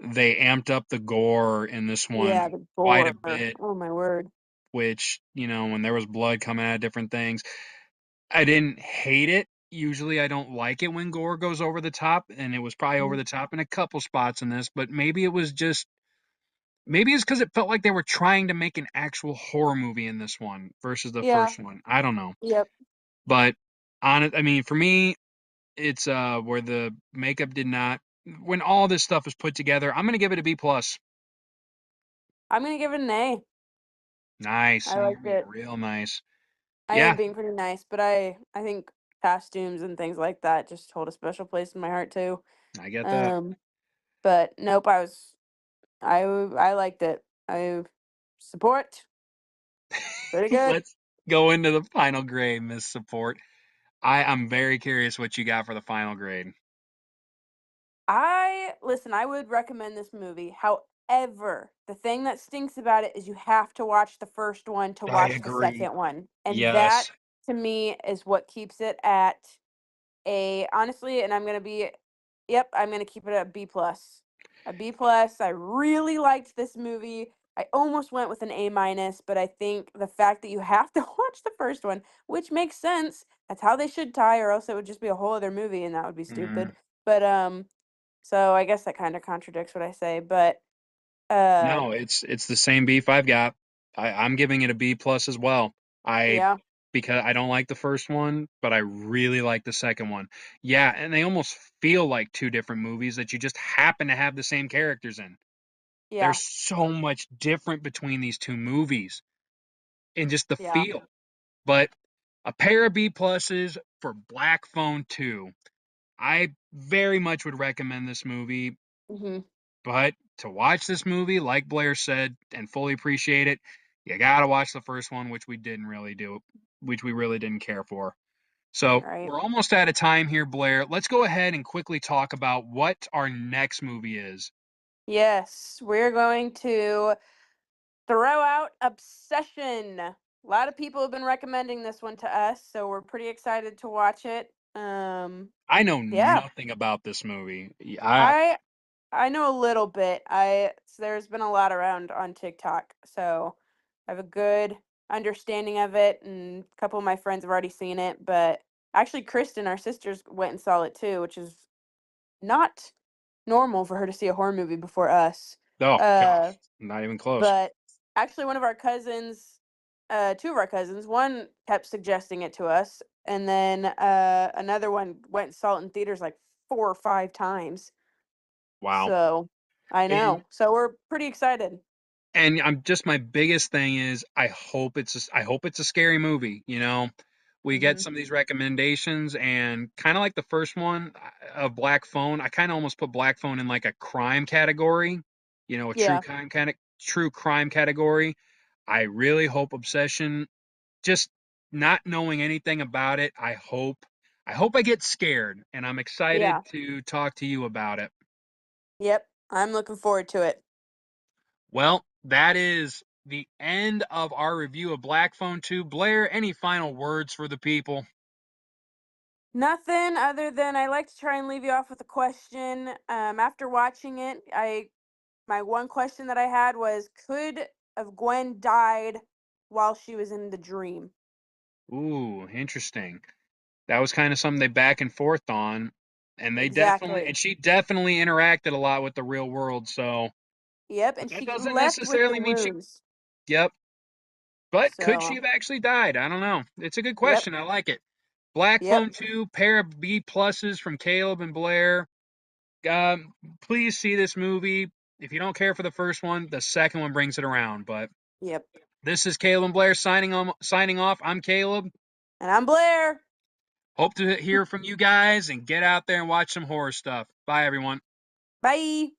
Speaker 1: They amped up the gore in this one
Speaker 2: Yeah, the
Speaker 1: quite a
Speaker 2: gore.
Speaker 1: bit,
Speaker 2: Oh my word.
Speaker 1: which, when there was blood coming out of different things, I didn't hate it. Usually I don't like it when gore goes over the top, and it was probably over
Speaker 2: Mm.
Speaker 1: the top in a couple spots in this, but maybe it's because it felt like they were trying to make an actual horror movie in this one versus the
Speaker 2: Yeah.
Speaker 1: first one. I don't know.
Speaker 2: Yep.
Speaker 1: But I mean, for me, it's where the makeup did not when all this stuff is put together, I'm gonna give it a B plus.
Speaker 2: I'm gonna give it an A.
Speaker 1: Nice.
Speaker 2: I
Speaker 1: You're
Speaker 2: liked
Speaker 1: being
Speaker 2: it.
Speaker 1: real nice.
Speaker 2: I am
Speaker 1: Yeah,
Speaker 2: being pretty nice, but I think costumes and things like that just hold a special place in my heart too.
Speaker 1: I get that.
Speaker 2: Um, but nope, I liked it. I support. Pretty good.
Speaker 1: Let's go into the final grade, Miss Support. I'm very curious what you got for the final grade.
Speaker 2: I listen, I would recommend this movie. However, the thing that stinks about it is you have to watch the first one to
Speaker 1: I
Speaker 2: watch the
Speaker 1: agree.
Speaker 2: second one. And that
Speaker 1: Yes.
Speaker 2: to me is what keeps it at a honestly, and I'm gonna be yep, I'm gonna keep it at B plus. A B plus. I really liked this movie. I almost went with an A minus, but I think the fact that you have to watch the first one, which makes sense. That's how they should tie, or else it would just be a whole other movie and that would be
Speaker 1: Mm.
Speaker 2: stupid. But so I guess that kind of contradicts what I say, but uh
Speaker 1: No, it's the same beef I've got. I'm giving it a B plus as well. I
Speaker 2: yeah,
Speaker 1: because I don't like the first one, but I really like the second one. Yeah, and they almost feel like two different movies that you just happen to have the same characters in.
Speaker 2: yeah,
Speaker 1: There's so much different between these two movies in just the
Speaker 2: yeah.
Speaker 1: feel. But a pair of B pluses for Black Phone 2. I very much would recommend this movie.
Speaker 2: Mhm.
Speaker 1: But to watch this movie, like Blair said, and fully appreciate it, you gotta watch the first one, which we didn't really do, which we really didn't care for. So
Speaker 2: Right.
Speaker 1: we're almost out of time here, Blair. Let's go ahead and quickly talk about what our next movie is.
Speaker 2: Yes, we're going to throw out Obsession. A lot of people have been recommending this one to us, so we're pretty excited to watch it.
Speaker 1: I know
Speaker 2: Yeah,
Speaker 1: nothing about this movie. I
Speaker 2: I I know a little bit. There's been a lot around on TikTok, so I have a good understanding of it, and a couple of my friends have already seen it. But actually, Kristen, our sisters, went and saw it too, which is not normal for her to see a horror movie before us.
Speaker 1: oh
Speaker 2: Uh,
Speaker 1: gosh, not even close.
Speaker 2: but actually, one of our cousins, two of our cousins, one kept suggesting it to us, and then another one went and saw it in theaters like 4 or 5 times.
Speaker 1: Wow.
Speaker 2: So I
Speaker 1: And
Speaker 2: know. So we're pretty excited.
Speaker 1: and I'm just my biggest thing is I hope it's a scary movie, you know. We get
Speaker 2: Hmm.
Speaker 1: some of these recommendations and kind of like the first one of Black Phone, I kind of almost put Black Phone in like a crime category, you know, a
Speaker 2: Yeah.
Speaker 1: true crime category. I really hope Obsession, just not knowing anything about it, I hope I get scared and I'm excited
Speaker 2: Yeah.
Speaker 1: to talk to you about it.
Speaker 2: Yep. I'm looking forward to it.
Speaker 1: Well, that is the end of our review of Black Phone 2. Blair, any final words for the people?
Speaker 2: Nothing other than I like to try and leave you off with a question. After watching it, I my one question that I had was, could have Gwen died while she was in the dream?
Speaker 1: Ooh, interesting. That was kind of something they back and forth on, and
Speaker 2: Exactly.
Speaker 1: she definitely interacted a lot with the real world, so
Speaker 2: Yep.
Speaker 1: but
Speaker 2: And
Speaker 1: that
Speaker 2: she
Speaker 1: doesn't
Speaker 2: left with the
Speaker 1: necessarily mean she
Speaker 2: wounds.
Speaker 1: yep. But could she
Speaker 2: So,
Speaker 1: have actually died? I don't know. It's a good
Speaker 2: yep.
Speaker 1: question. I like it. Black
Speaker 2: Yep.
Speaker 1: Phone 2, pair of B pluses from Caleb and Blair. Um, please see this movie. If you don't care for the first one, the second one brings it around. But
Speaker 2: Yep.
Speaker 1: this is Caleb and Blair signing off. I'm Caleb.
Speaker 2: And I'm Blair.
Speaker 1: Hope to hear from you guys and get out there and watch some horror stuff. Bye, everyone.
Speaker 2: Bye.